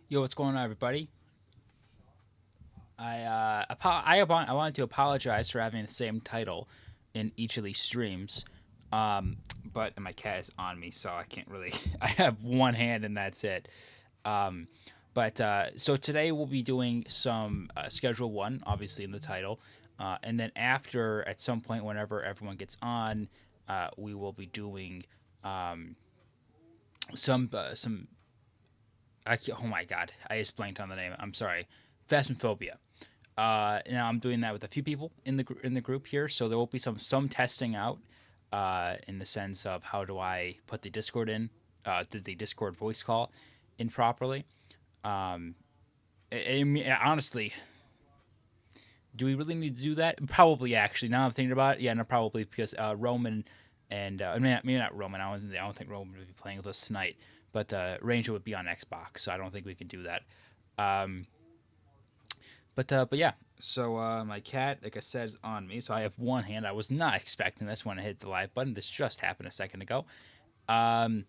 Yo, what's going on, everybody? I wanted to apologize for having the same title in each of these streams, but my cat is on me, so I can't really. I have one hand, and that's it. Um, so today we'll be doing some Schedule One, obviously in the title, and then after, at some point, whenever everyone gets on, we will be doing um, some. Oh my god, I just blanked on the name. I'm sorry. Phasmophobia. Now I'm doing that with a few people in the group here, so there will be some testing out in the sense of how do I put the Discord in, the Discord voice call in properly. Um, Honestly, do we really need to do that? Probably, actually. Now I'm thinking about it, yeah, no, probably because Roman and maybe not Roman. I don't think Roman would be playing with us tonight, but Ranger would be on Xbox, so I don't think we can do that. Um, but yeah. So my cat, like I said, is on me. So I have one hand. I was not expecting this when I hit the live button. This just happened a second ago. Um,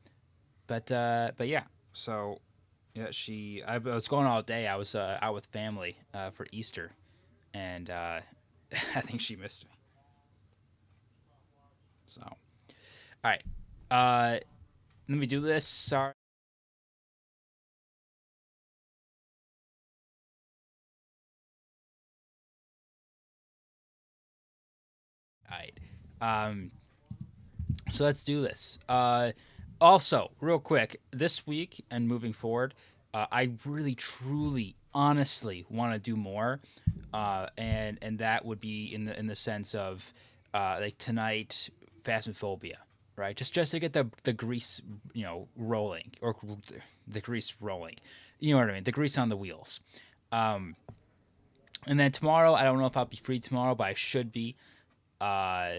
but yeah. So yeah, I was going all day. I was out with family for Easter, and I think she missed me. So all right. Let me do this. Sorry. All right. Um, so let's do this. Also, real quick, this week and moving forward, I really, truly, honestly want to do more, and that would be in the sense of like tonight, Phasmophobia, right? Just to get the grease, rolling, or the grease rolling. You know what I mean? The grease on the wheels. Um, and then tomorrow, I don't know if I'll be free tomorrow, but I should be. Uh,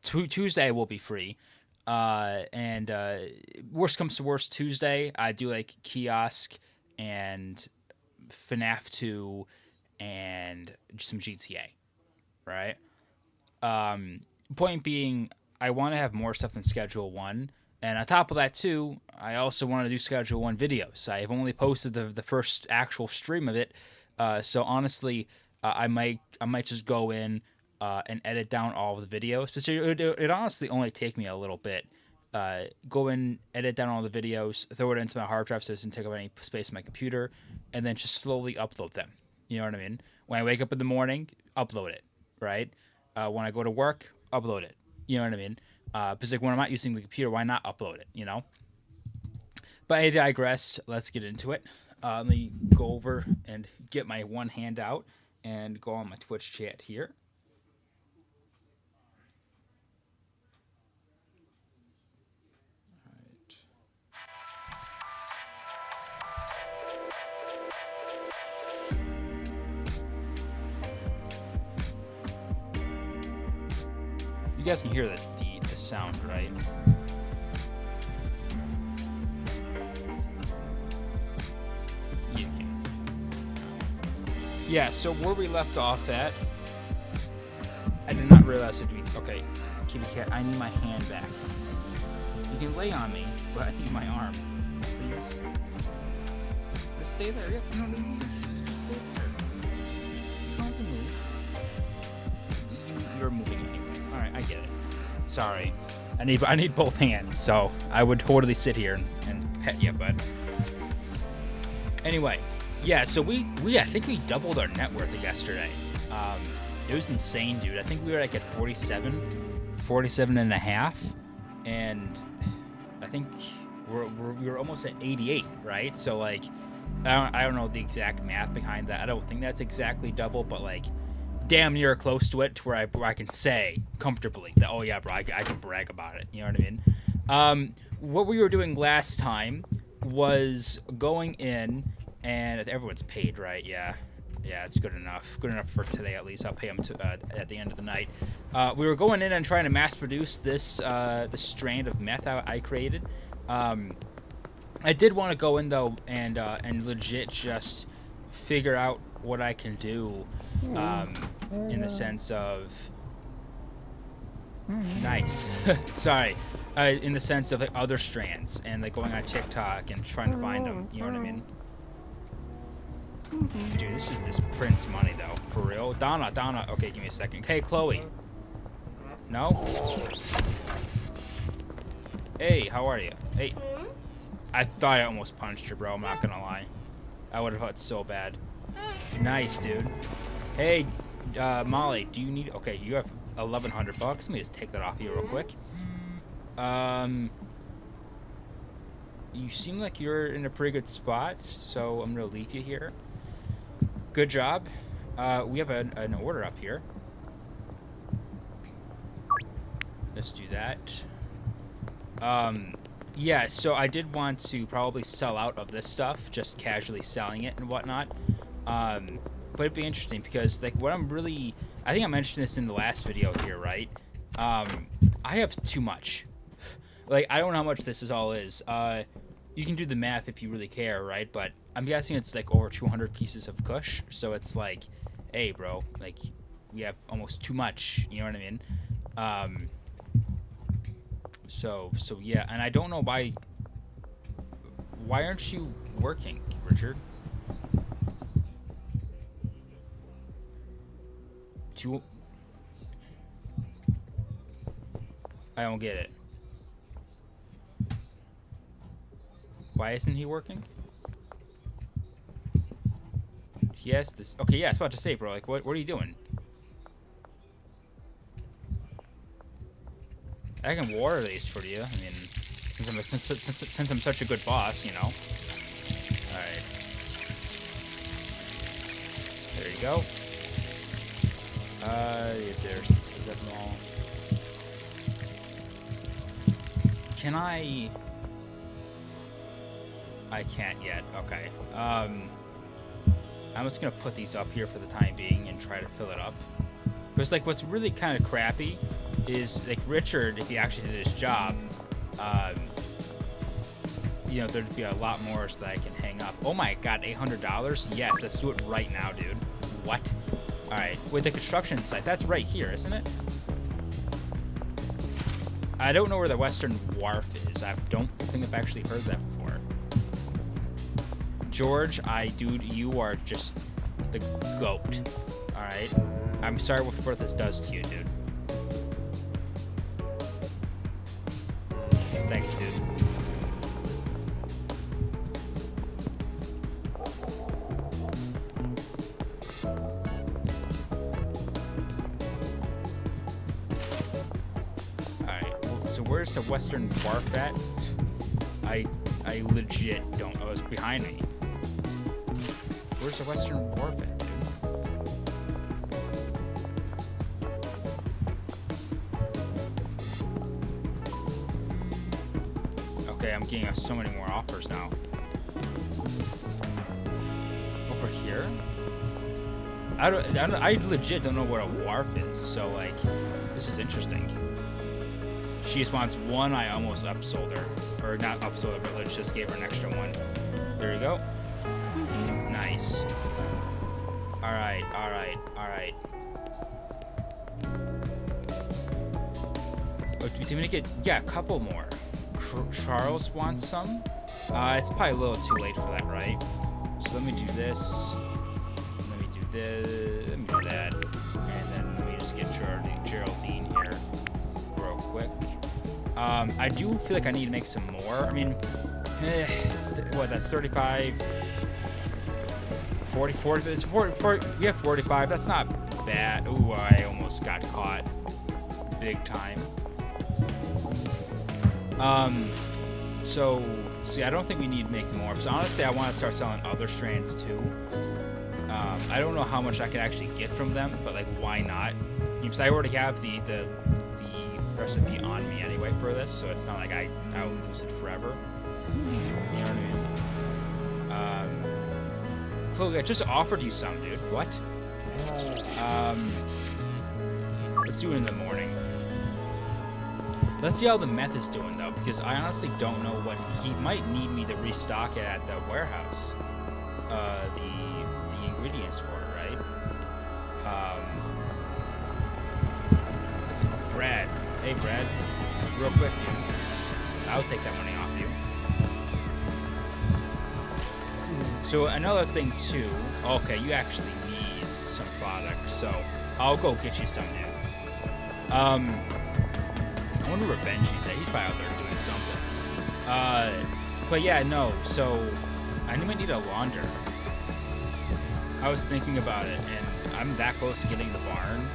Tuesday I will be free. And Worst comes to worst, Tuesday I do like Kiosk and FNAF 2 and some GTA, right? Point being, I want to have more stuff than Schedule 1. And on top of that, too, I also want to do Schedule 1 videos. I have only posted the first actual stream of it. So honestly, I might just go in and edit down all of the videos. It honestly only take me a little bit. Go in, edit down all the videos, throw it into my hard drive so it doesn't take up any space in my computer, and then just slowly upload them. You know what I mean? When I wake up in the morning, upload it, right? When I go to work, upload it. You know what I mean? Because like when I'm not using the computer, why not upload it? You know. But I digress. Let's get into it. Let me go over and get my one hand out and go on my Twitch chat here. You guys can hear the sound, right? You can. Yeah, so where we left off at, I did not realize it'd be okay. Kitty cat, I need my hand back. You can lay on me, but I need my arm, please. Just stay there. Yep. No, just stay there. You don't have to move. You're moving anyway. All right, I get it. Sorry. I need both hands, so I would totally sit here and pet you, but anyway, yeah. So I think we doubled our net worth yesterday. It was insane, dude. I think we were like at 47 and a half, and I think we were almost at 88, right? So like, I don't know the exact math behind that. I don't think that's exactly double, but like, damn near close to it, to where I can say comfortably that, oh yeah, bro, I can brag about it. You know what I mean? What we were doing last time was going in, and everyone's paid, right? Yeah. Yeah, it's good enough. Good enough for today, at least. I'll pay them at the end of the night. We were going in and trying to mass produce this strand of meth I created. I did want to go in though and legit just figure out what I can do, in the sense of nice. Sorry, in the sense of like other strands and like going on TikTok and trying to find them. You know what I mean? Dude, this is this Prince money though, for real. Donna. Okay, give me a second. Hey, Chloe. No? Hey, how are you? Hey. I thought I almost punched you, bro. I'm not gonna lie. I would have felt so bad. Nice, dude. Hey, Molly, do you need... Okay, you have 1,100 bucks. Let me just take that off you real quick. You seem like you're in a pretty good spot, so I'm gonna leave you here. Good job. We have an order up here. Let's do that. Yeah, so I did want to probably sell out of this stuff, just casually selling it and whatnot. But it'd be interesting because, like, what I'm really... I think I mentioned this in the last video here, right? I have too much. Like, I don't know how much this all is. You can do the math if you really care, right? But I'm guessing it's, like, over 200 pieces of kush. So it's like, hey, bro, like, we have almost too much. You know what I mean? So yeah, and I don't know why aren't you working, Richard? I don't get it. Why isn't he working? Yes, this... Okay, yeah, I was about to say, bro, like, what are you doing? I can water these for you. I mean, since I'm such a good boss, you know. All right. There you go. There's that all. Can I? I can't yet. Okay. I'm just gonna put these up here for the time being and try to fill it up. Because, like, what's really kind of crappy is, like, Richard, if he actually did his job, you know, there'd be a lot more so that I can hang up. Oh my god, $800? Yes, let's do it right now, dude. What? Alright, with the construction site, that's right here, isn't it? I don't know where the Western Wharf is. I don't think I've actually heard that before. George, dude, you are just the GOAT. Alright? I'm sorry what this does to you, dude. Thanks, dude. Alright, so where's the Western Wharf at? I legit don't know. It's behind me. Where's the Western Wharf at, dude? Okay, I'm getting so many more offers now. Over here? I legit don't know what a wharf is, so, like, this is interesting. She just wants one. I almost upsold her. Or not upsold her, but let's just give her an extra one. There you go. Nice. Alright. Oh, did we get... Yeah, a couple more. Charles wants some. It's probably a little too late for that, right? So let me do this. Let me do this. Let me do that. And then let me just get Geraldine here real quick. I do feel like I need to make some more. I mean, what, that's 35... 40, it's 40, we have 45. That's not bad. Ooh, I almost got caught. Big time. So, see, I don't think we need to make more. So honestly, I want to start selling other strands too. I don't know how much I can actually get from them, but, like, why not? Because I already have the recipe on me anyway for this, so it's not like I'll lose it forever. You know what I mean? Chloe, I just offered you some, dude. What? Let's do it in the morning. Let's see how the meth is doing, though, because I honestly don't know what... He might need me to restock it at the warehouse. The ingredients for it, right? Brad. Hey, Brad. Real quick, dude. I'll take that money off you. So another thing too. Okay, you actually need some products, so I'll go get you some, dude. I wonder where Benji's at. He's probably out there doing something. But yeah, no. So I might need a launder. I was thinking about it, and I'm that close to getting the barn.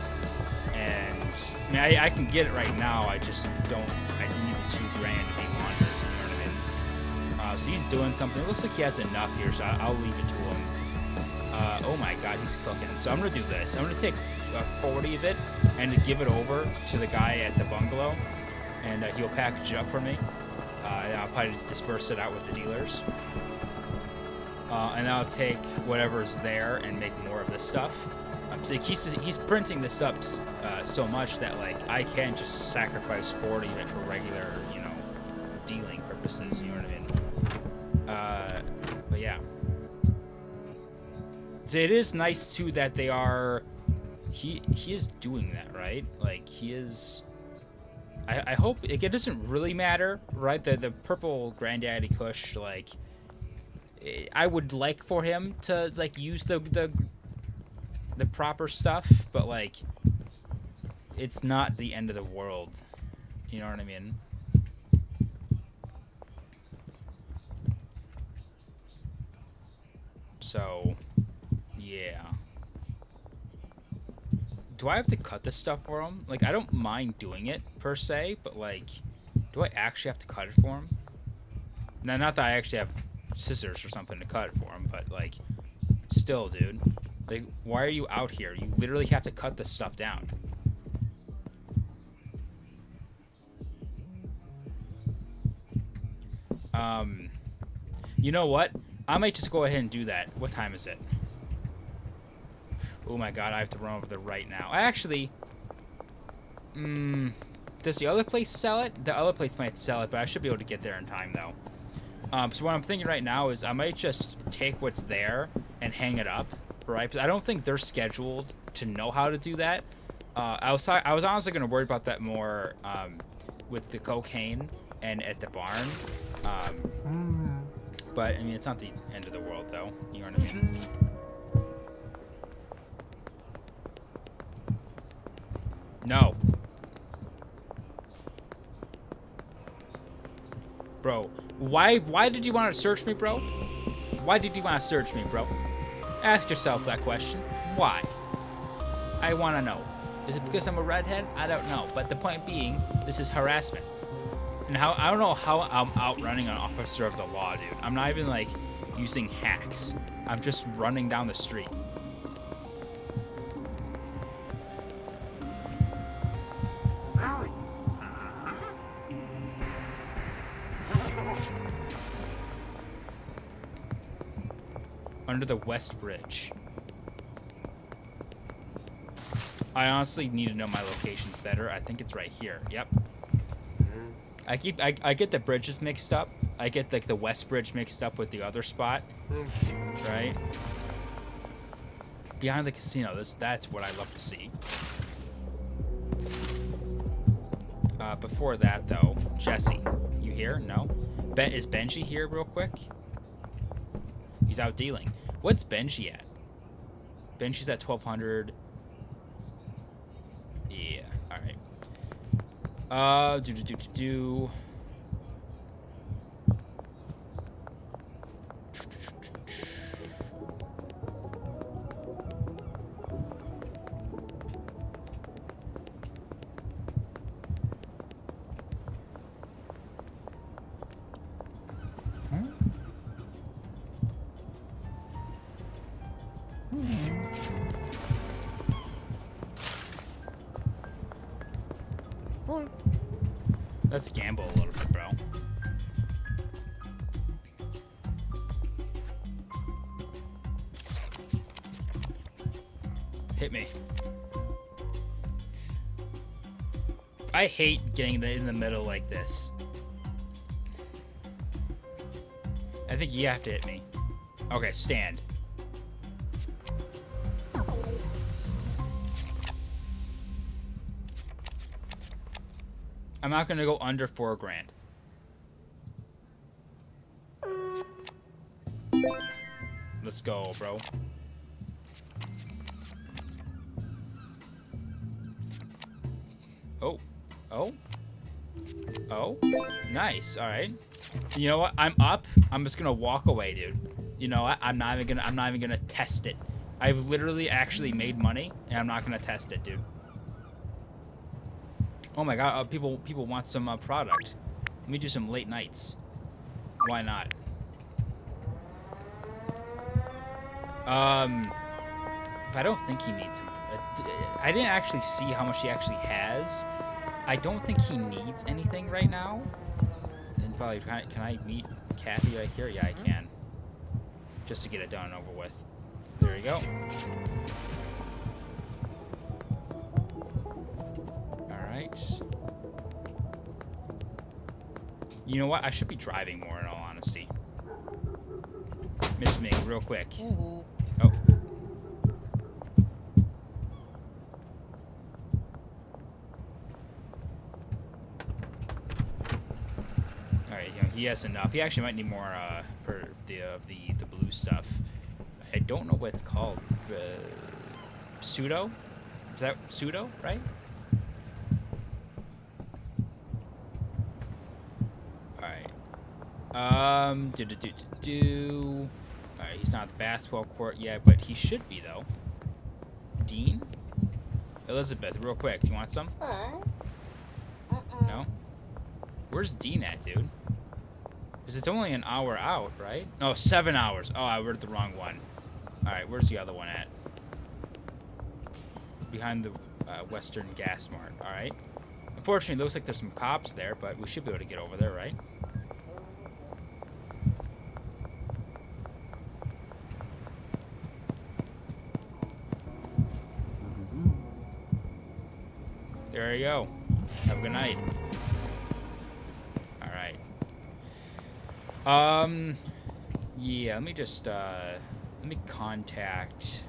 And I mean, I can get it right now. I just don't. I need the $2,000 to be laundered. You know what I mean? So he's doing something. It looks like he has enough here, so I'll leave it to him. Oh my God, he's cooking. So I'm gonna do this. I'm gonna take 40 of it and give it over to the guy at the bungalow, and he'll package it up for me. And I'll probably just disperse it out with the dealers. And I'll take whatever's there and make more of this stuff. So he's printing this up so much that like I can't just sacrifice 40 of it for regular, you know, dealing purposes. You know what I mean? But yeah. So it is nice too that they are. He is doing that, right? Like he is. I hope it doesn't really matter, right? The purple Granddaddy Kush, like. I would like for him to like use the proper stuff, but like it's not the end of the world. You know what I mean? So, yeah. Do I have to cut this stuff for him? Like, I don't mind doing it per se, but like, do I actually have to cut it for him? Now, not that I actually have scissors or something to cut it for him, but like still, dude, like why are you out here? You literally have to cut this stuff down. You know what, I might just go ahead and do that. What time is it? Oh my God, I have to run over there right now. Actually, does the other place sell it? The other place might sell it, but I should be able to get there in time though. So what I'm thinking right now is I might just take what's there and hang it up, right? Because I don't think they're scheduled to know how to do that. I was honestly going to worry about that more with the cocaine and at the barn. But, I mean, it's not the end of the world, though. You know what I mean? No. Bro, why did you want to search me, bro? Why did you want to search me, bro? Ask yourself that question. Why? I want to know. Is it because I'm a redhead? I don't know. But the point being, this is harassment. And I don't know how I'm outrunning an officer of the law, dude. I'm not even, like, using hacks. I'm just running down the street. Under the West Bridge. I honestly need to know my locations better. I think it's right here. Yep. I get the bridges mixed up. I get like the West Bridge mixed up with the other spot. Right? Behind the casino. That's what I love to see. Before that though, Jesse, you here? No. Is Benji here real quick? He's out dealing. What's Benji at? Benji's at 1200. Yeah, alright. Do. Let's gamble a little bit, bro. Hit me. I hate getting in the middle like this. I think you have to hit me. Okay, stand. I'm not gonna go under $4,000. Let's go, bro. Oh. Oh. Oh. Nice. All right. You know what? I'm up. I'm just gonna walk away, dude. You know what? I'm not even gonna test it. I've literally actually made money, and I'm not gonna test it, dude. Oh my god, people want some product. Let me do some late nights. Why not? But I don't think he needs him. I didn't actually see how much he actually has. I don't think he needs anything right now. And probably, can I meet Kathy right here? Yeah, I can. Just to get it done and over with. There you go. Alright. You know what? I should be driving more, in all honesty. Miss me, real quick. Oh. Alright, you know, he has enough. He actually might need more for the blue stuff. I don't know what it's called. Pseudo? Is that pseudo, right? Alright. Alright, he's not at the basketball court yet, but he should be, though. Dean? Elizabeth, real quick, do you want some? No? Where's Dean at, dude? Because it's only an hour out, right? No, 7 hours. Oh, I read the wrong one. Alright, where's the other one at? Behind the Western Gas Mart. Alright. Unfortunately, it looks like there's some cops there, but we should be able to get over there, right? There you go. Have a good night. Alright. Yeah, let me just, let me contact...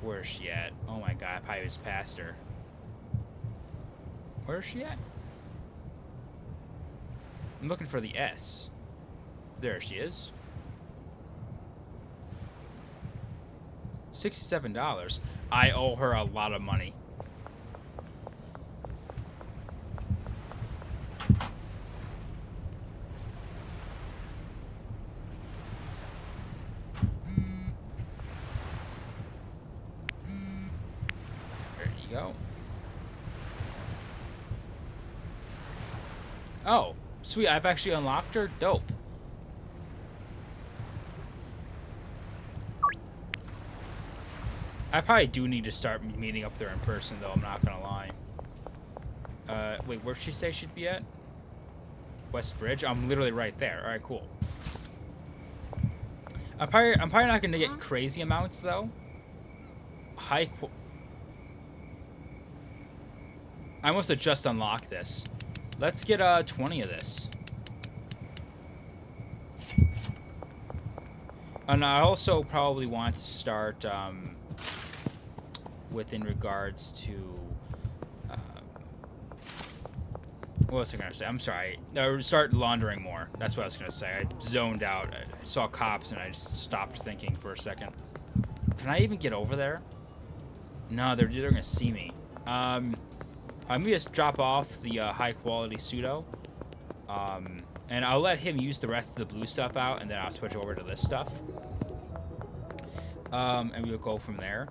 Where's she at? Oh my god, I probably was past her. Where's she at? I'm looking for the S. There she is. $67. I owe her a lot of money. There you go. Oh, sweet. I've actually unlocked her. Dope. I probably do need to start meeting up there in person, though. I'm not gonna lie. Wait, where'd she say she'd be at? West Bridge? I'm literally right there. All right, cool. I'm probably not gonna get crazy amounts, though. I must have just unlocked this. Let's get 20 of this. And I also probably want to start with in regards to what was I gonna say? I'm sorry. Start laundering more. That's what I was gonna say. I zoned out. I saw cops and I just stopped thinking for a second. Can I even get over there? No, they're gonna see me. I'm gonna just drop off the high quality pseudo. And I'll let him use the rest of the blue stuff out, and then I'll switch over to this stuff. And we'll go from there.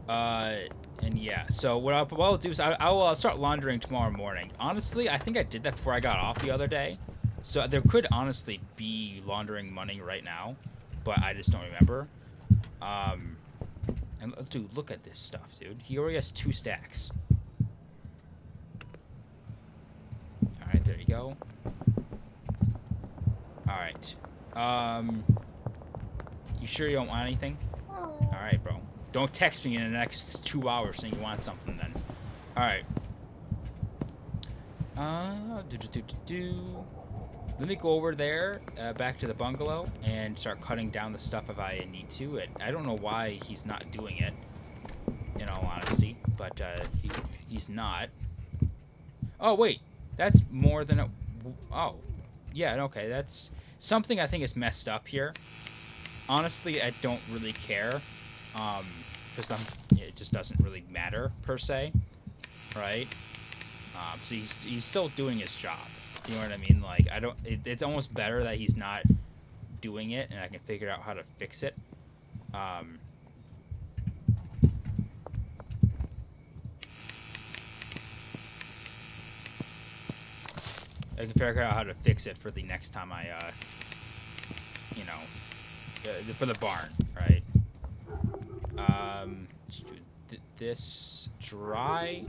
And yeah, so what I'll do is I'll start laundering tomorrow morning. Honestly, I think I did that before I got off the other day. So there could honestly be laundering money right now, but I just don't remember. And dude, look at this stuff, dude. He already has 2 stacks. All right, there you go. All right. You sure you don't want anything? All right, bro. Don't text me in the next 2 hours saying you want something then. All right. Let me go over there, back to the bungalow, and start cutting down the stuff if I need to. I don't know why he's not doing it, in all honesty, but he's not. Oh, wait. That's more than a... Oh. Yeah, okay, that's... something I think is messed up here. Honestly, I don't really care, because it just doesn't really matter per se, right? So he's still doing his job. You know what I mean? Like I don't. It's almost better that he's not doing it, and I can figure out how to fix it. I can figure out how to fix it for the next time I, for the barn, right? Let's do this dry.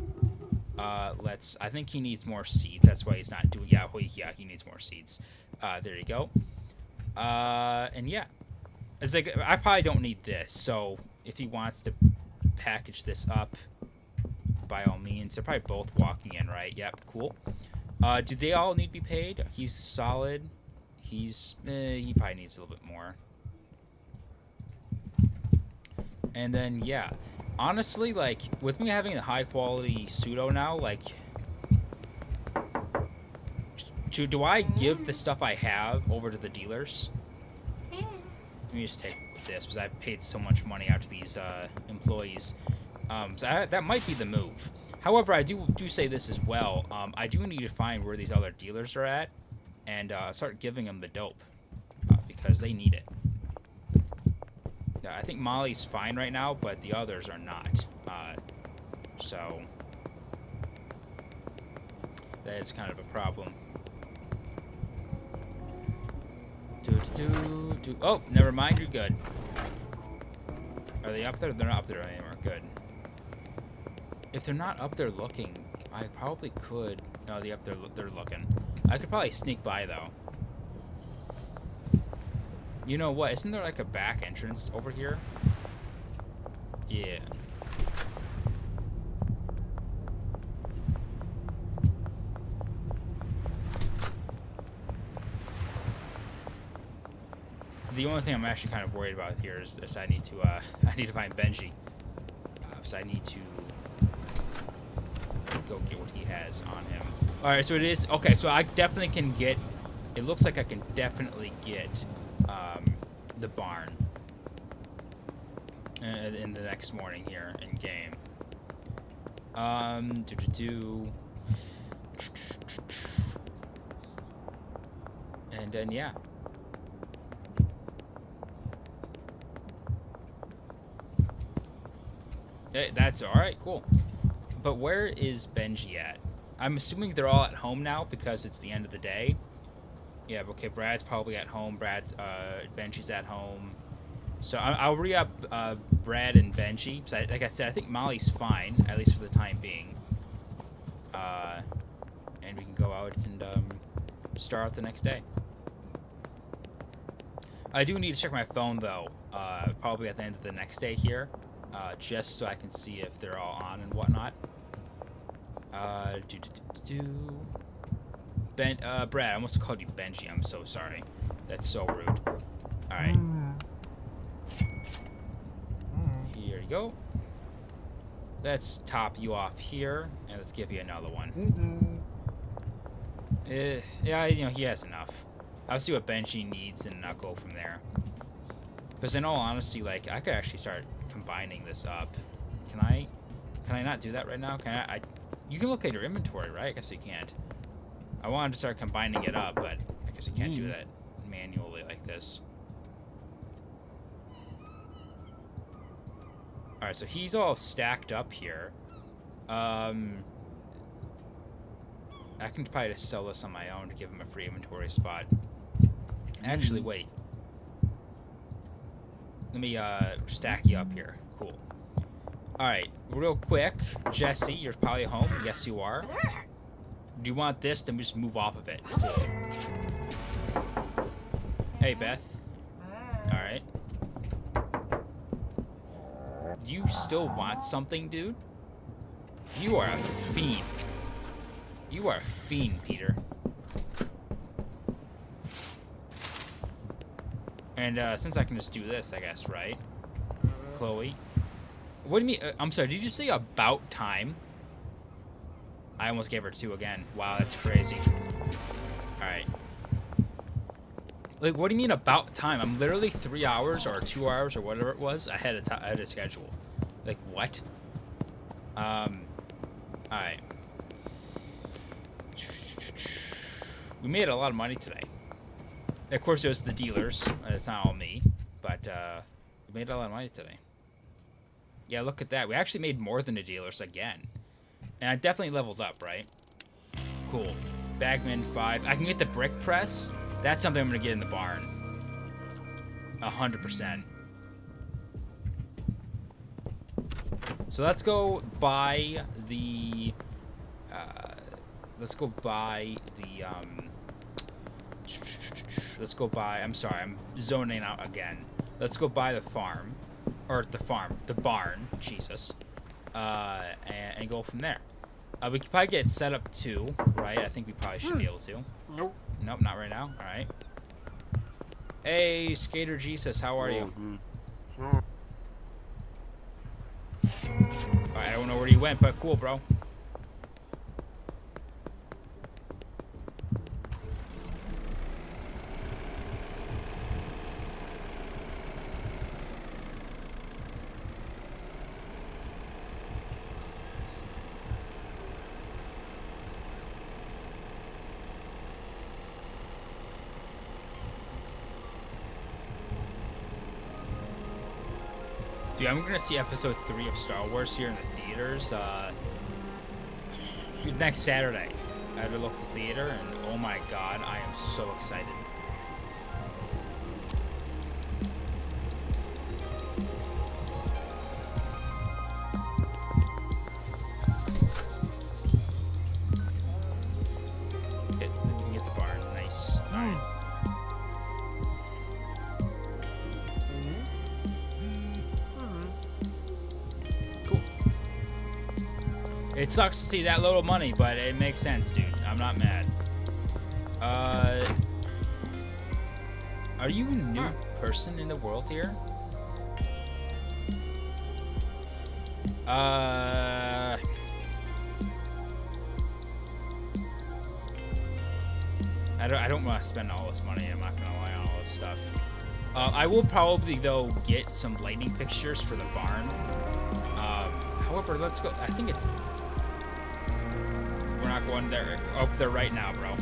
I think he needs more seeds. That's why he's not doing. Yeah, he needs more seeds. There you go. And yeah, it's like I probably don't need this. So if he wants to package this up, by all means, they're probably both walking in, right? Yep, cool. Do they all need to be paid? He's solid. He probably needs a little bit more. And then yeah, honestly, like with me having a high quality pseudo now, like, do I give the stuff I have over to the dealers? Let me just take this because I've paid so much money out to these employees. So that might be the move. However, I do say this as well. I do need to find where these other dealers are at and start giving them the dope because they need it. I think Molly's fine right now, but the others are not. So that is kind of a problem. Oh, never mind. You're good. Are they up there? They're not up there anymore. Good. If they're not up there looking, I probably could. No, they're up there. They're looking. I could probably sneak by though. You know what? Isn't there like a back entrance over here? Yeah. The only thing I'm actually kind of worried about here is this. I need to find Benji. So I need to go get what he has on him. All right, so it is okay. So I definitely can get. It looks like I can definitely get the barn in the next morning here in game. And then yeah. Hey, that's all right. Cool. But where is Benji at? I'm assuming they're all at home now because it's the end of the day. Yeah, okay, Brad's probably at home. Benji's at home. So I'll re-up Brad and Benji. So like I said, I think Molly's fine, at least for the time being. And we can go out and start out the next day. I do need to check my phone, though, probably at the end of the next day here, just so I can see if they're all on and whatnot. Brad, I almost called you Benji. I'm so sorry. That's so rude. All right. Here you go. Let's top you off here, and let's give you another one. Yeah, he has enough. I'll see what Benji needs, and I'll go from there. Because in all honesty, like, I could actually start combining this up. Can I not do that right now? Can I? You can look at your inventory, right? I guess you can't. I wanted to start combining it up, but I guess you can't do that manually like this. Alright, so he's all stacked up here. I can probably just sell this on my own to give him a free inventory spot. Actually, wait. Let me stack you up here. Cool. Alright, real quick. Jesse, you're probably home. Yes, you are. Do you want this? Then we just move off of it. Hey, Beth. Alright. Do you still want something, dude? You are a fiend. You are a fiend, Peter. And since I can just do this, I guess, right? Chloe. What do you mean? I'm sorry, did you say about time? I almost gave her 2 again. Wow, that's crazy. Alright. Like, what do you mean about time? I'm literally 3 hours or 2 hours or whatever it was ahead of schedule. Like, what? Alright. We made a lot of money today. Of course, it was the dealers. It's not all me. But, we made a lot of money today. Yeah, look at that. We actually made more than the dealers again. And I definitely leveled up, right? Cool. Bagman 5. I can get the brick press. That's something I'm going to get in the barn. 100%. So let's go buy the... let's go buy the... let's go buy... I'm sorry, I'm zoning out again. Let's go buy the farm. Or the farm. The barn. Jesus. And go from there. We could probably get it set up too, right? I think we probably should be able to. Nope. Nope, not right now. Alright. Hey, Skater Jesus, how are you? Sure. Alright, I don't know where you went, but cool, bro. Dude, I'm gonna see episode 3 of Star Wars here in the theaters next Saturday at a local theater, and oh my god, I am so excited. Get the barn, nice. Alright. It sucks to see that little money, but it makes sense, dude. I'm not mad. Are you a new person in the world here? I don't want to spend all this money. I'm not gonna lie on all this stuff. I will probably though get some lighting fixtures for the barn. However, let's go. I think it's. We're not going there up there right now, bro.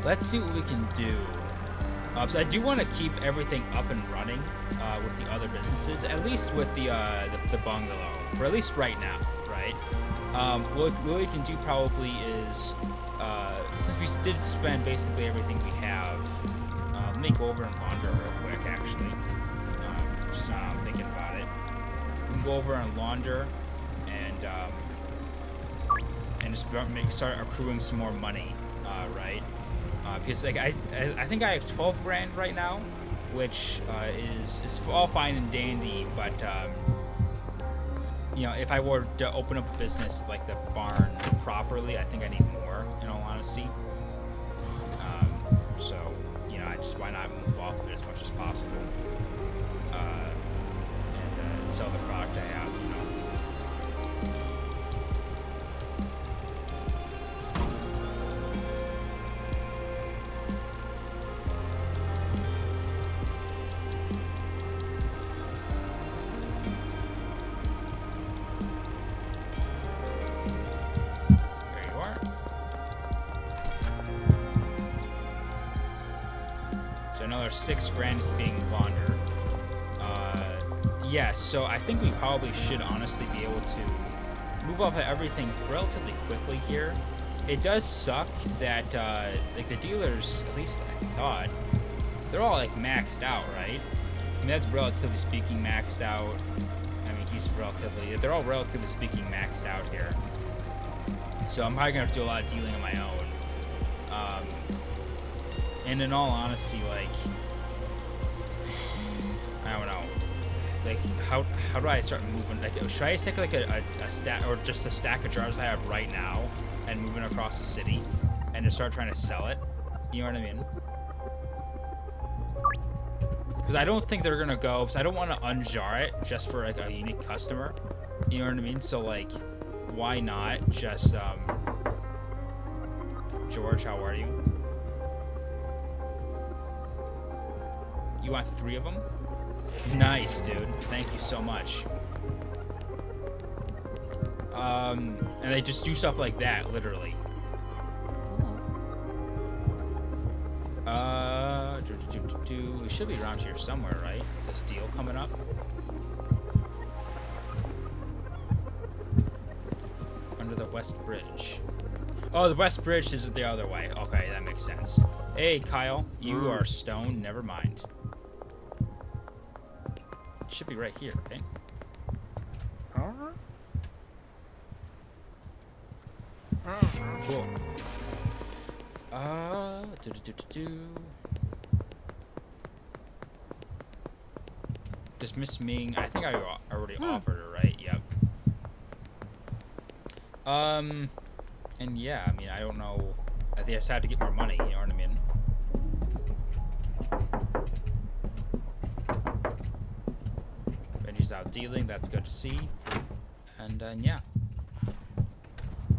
Let's see what we can do. So I do want to keep everything up and running with the other businesses, at least with the bungalow, for at least right now, right? What we can do probably is, since we did spend basically everything we have, let me go over and launder real quick, actually. Just now I'm thinking about it. We can go over and launder and just start accruing some more money, right? Because like I think I have 12 grand right now, which is all fine and dandy, but you know, if I were to open up a business like the barn properly, I think I need more, in all honesty. So you know, why not move off of it as much as possible, and sell the product I have, you know. Another 6 grand is being laundered. Yes, so I think we probably should honestly be able to move off of everything relatively quickly here. It does suck that like the dealers, at least I thought, they're all like maxed out, right? I mean, that's relatively speaking maxed out. I mean, they're all relatively speaking maxed out here. So I'm probably gonna have to do a lot of dealing on my own. And in all honesty, like, I don't know, like, how do I start moving? Like, should I take like a stack, or just a stack of jars I have right now, and moving across the city, and just start trying to sell it? You know what I mean? Because I don't think they're gonna go. Because I don't want to unjar it just for like a unique customer. You know what I mean? So like, why not just George? How are you? You want 3 of them? Nice, dude. Thank you so much. And they just do stuff like that, literally. It should be around here somewhere, right? This deal coming up. Under the West Bridge. Oh, the West Bridge is the other way. Okay, that makes sense. Hey, Kyle, you are stoned. Never mind. It should be right here, right? Cool. Dismiss Ming. I think I already offered her, right? Yep. And yeah, I mean, I don't know. I think I just had to get more money, you know what I mean? Benji's out dealing, that's good to see. And yeah.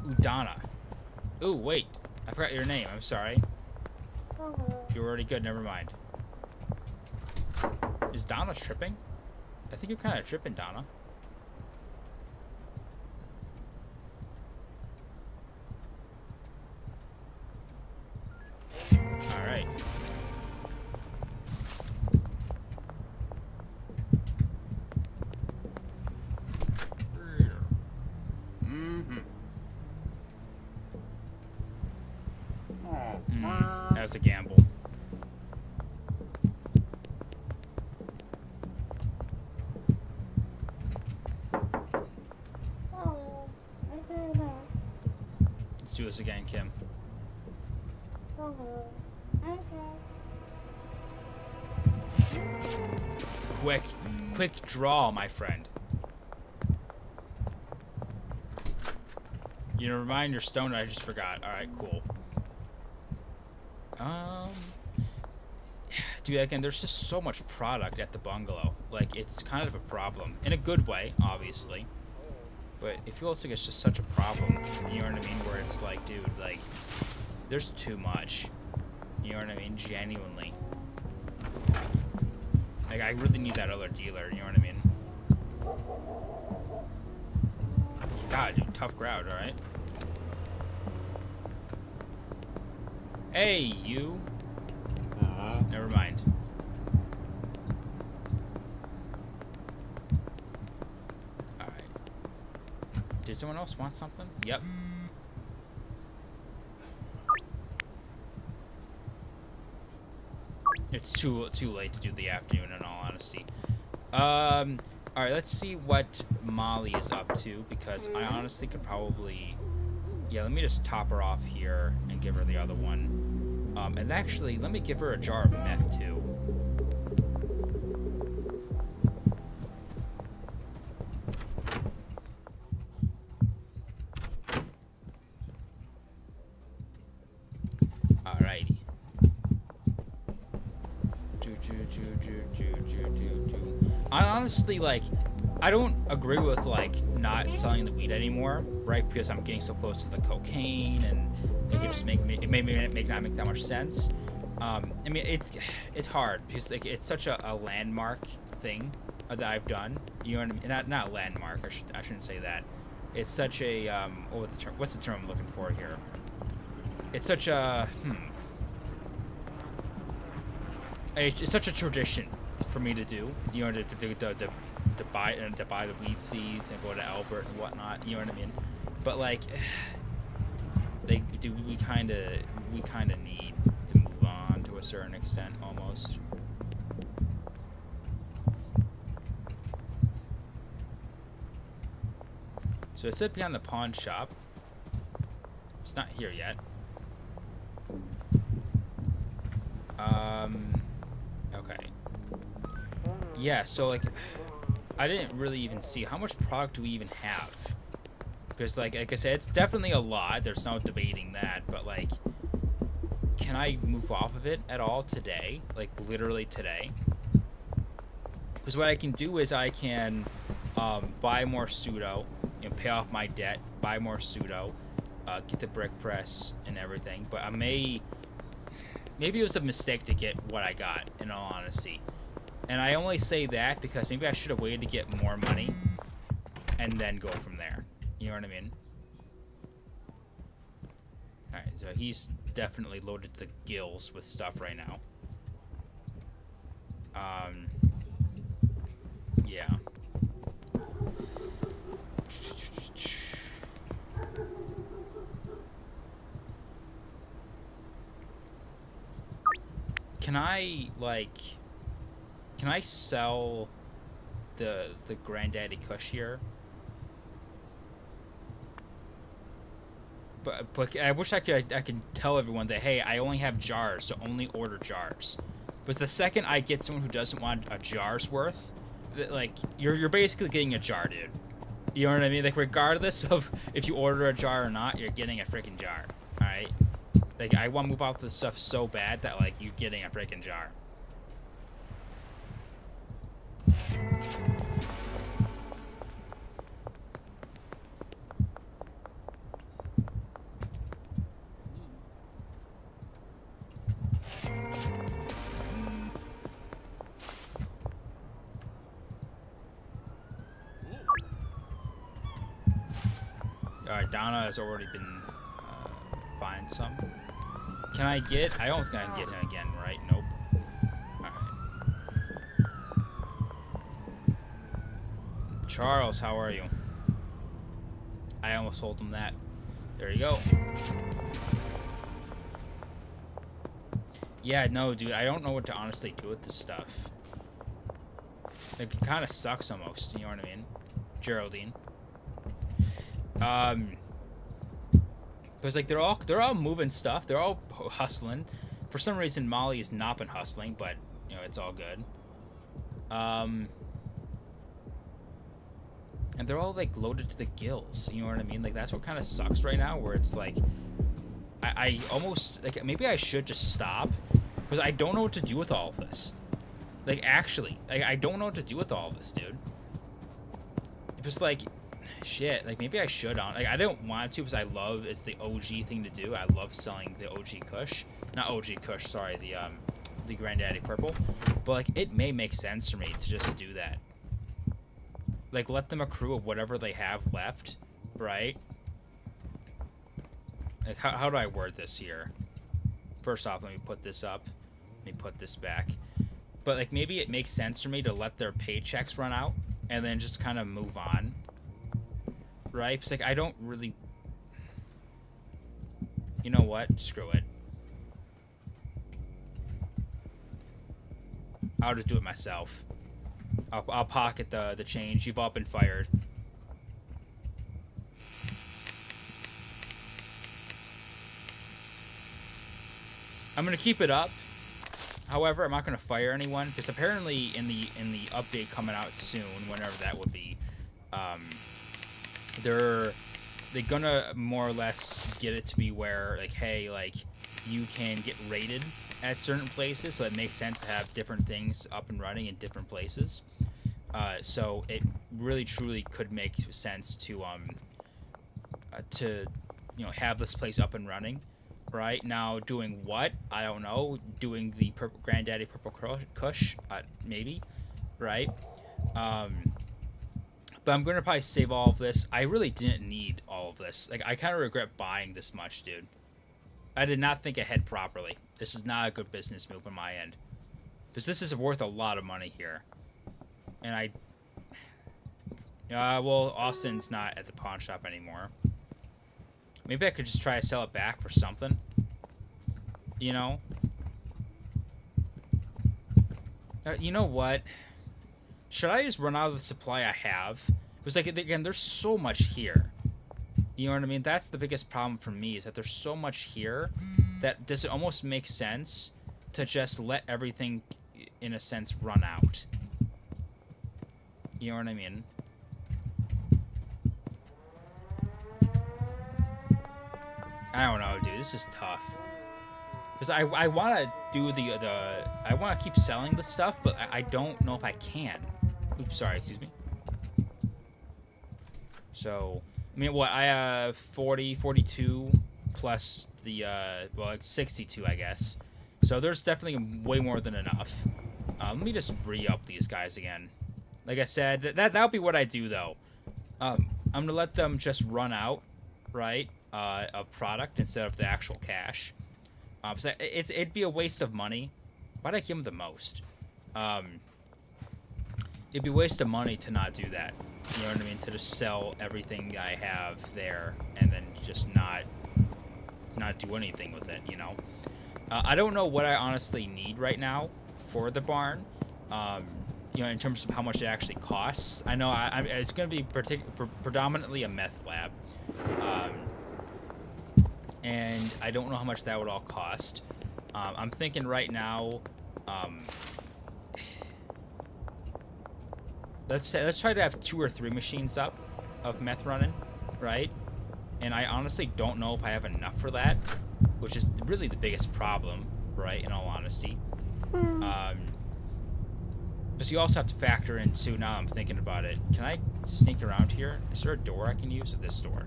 Ooh, Donna. Ooh, wait. I forgot your name, I'm sorry. You're already good, never mind. Is Donna tripping? I think you're kind of tripping, Donna. Alright. That was a gamble. Let's do this again, Kim. Quick draw, my friend. You know, remind your stone. I just forgot. All right, cool. Dude, again, there's just so much product at the bungalow. Like, it's kind of a problem in a good way, obviously. But it feels like it's just such a problem. You know what I mean? Where it's like, dude, like, there's too much. You know what I mean? Genuinely. Like, I really need that other dealer. You know what I mean? God, dude, tough crowd, alright? Hey, you. Never mind. Alright. Did someone else want something? Yep. It's too late to do the afternoon, in all honesty. Alright, let's see what Molly is up to, because I honestly could probably... Yeah, let me just top her off here and give her the other one. And actually, let me give her a jar of meth, too. Alrighty. I honestly, like, I don't agree with, like, not selling the weed anymore, right? Because I'm getting so close to the cocaine, and it can just not make that much sense. I mean, it's hard because, like, it's such a landmark thing that I've done. You know what I mean? Not landmark. I shouldn't say that. It's such a what's the term I'm looking for here? It's such a It's such a tradition for me to do. You know, to buy the weed seeds and go to Albert and whatnot. You know what I mean? But like, we kind of need to move on to a certain extent, almost. So it's up behind the pawn shop. It's not here yet. Okay. Yeah, so like, I didn't really even see how much product do we even have. Because like I said, it's definitely a lot. There's no debating that. But like, can I move off of it at all today? Like literally today? Because what I can do is I can buy more pseudo, you know, pay off my debt, buy more pseudo, get the brick press and everything. But maybe it was a mistake to get what I got, in all honesty. And I only say that because maybe I should have waited to get more money and then go from there. You know what I mean? Alright, so he's definitely loaded to the gills with stuff right now. Yeah. Can I, like... Can I sell the Granddaddy Kush here? But I wish I could tell everyone that, hey, I only have jars, so only order jars. But the second I get someone who doesn't want a jar's worth, that, like, you're basically getting a jar, dude. You know what I mean? Like, regardless of if you order a jar or not, you're getting a freaking jar. All right? Like, I want to move off this stuff so bad that, like, you're getting a freaking jar. Donna has already been buying some. Can I get... I don't think I can get him again, right? Nope. Alright. Charles, how are you? I almost told him that. There you go. Yeah, no, dude, I don't know what to honestly do with this stuff. Like, it kind of sucks almost, you know what I mean? Geraldine. But it's like they're all moving stuff. They're all hustling. For some reason, Molly has not been hustling, but you know it's all good. And they're all like loaded to the gills. You know what I mean? Like that's what kind of sucks right now. Where it's like, I almost like maybe I should just stop because I don't know what to do with all of this. Like actually, like I don't know what to do with all of this, dude. Just like. Shit, like maybe I should on. Like I don't want to because I love it's the OG thing to do. I love selling the OG Kush, not OG Kush. Sorry, the Granddaddy Purple. But like it may make sense for me to just do that. Like let them accrue of whatever they have left, right? Like how do I word this here? First off, let me put this up. Let me put this back. But like maybe it makes sense for me to let their paychecks run out and then just kind of move on. Right? It's like I don't really. You know what? Screw it. I'll just do it myself. I'll pocket the change. You've all been fired. I'm gonna keep it up. However, I'm not gonna fire anyone because apparently in the update coming out soon, whenever that would be, they're gonna more or less get it to be where like, hey, like you can get rated at certain places, so it makes sense to have different things up and running in different places. So it really truly could make sense to you know have this place up and running. Right now, doing what? I don't know. Doing the Granddaddy Purple Kush, maybe, right? But I'm gonna probably save all of this. I really didn't need all of this. Like, I kind of regret buying this much, dude. I did not think ahead properly. This is not a good business move on my end, because this is worth a lot of money here. And well, Austin's not at the pawn shop anymore. Maybe I could just try to sell it back for something. You know? You know what? Should I just run out of the supply I have? Because, like, again, there's so much here. You know what I mean? That's the biggest problem for me, is that there's so much here that does it almost make sense to just let everything, in a sense, run out. You know what I mean? I don't know, dude. This is tough. Because I want to do I want to keep selling the stuff, but I don't know if I can. Oops, sorry, excuse me. So, I mean, what, I have 40, 42, plus the, well, like 62, I guess. So there's definitely way more than enough. Let me just re-up these guys again. Like I said, that'll be what I do though. I'm gonna let them just run out, right, of product instead of the actual cash. So it'd be a waste of money. Why'd I give them the most? It'd be a waste of money to not do that. You know what I mean? To just sell everything I have there and then just not do anything with it. You know. I don't know what I honestly need right now for the barn. You know, in terms of how much it actually costs. I know it's going to be predominantly a meth lab. And I don't know how much that would all cost. I'm thinking right now, let's try to have 2 or 3 machines up of meth running, right? And I honestly don't know if I have enough for that, which is really the biggest problem, right? In all honesty, because you also have to factor in too. Now I'm thinking about it. Can I sneak around here? Is there a door I can use? Or this door?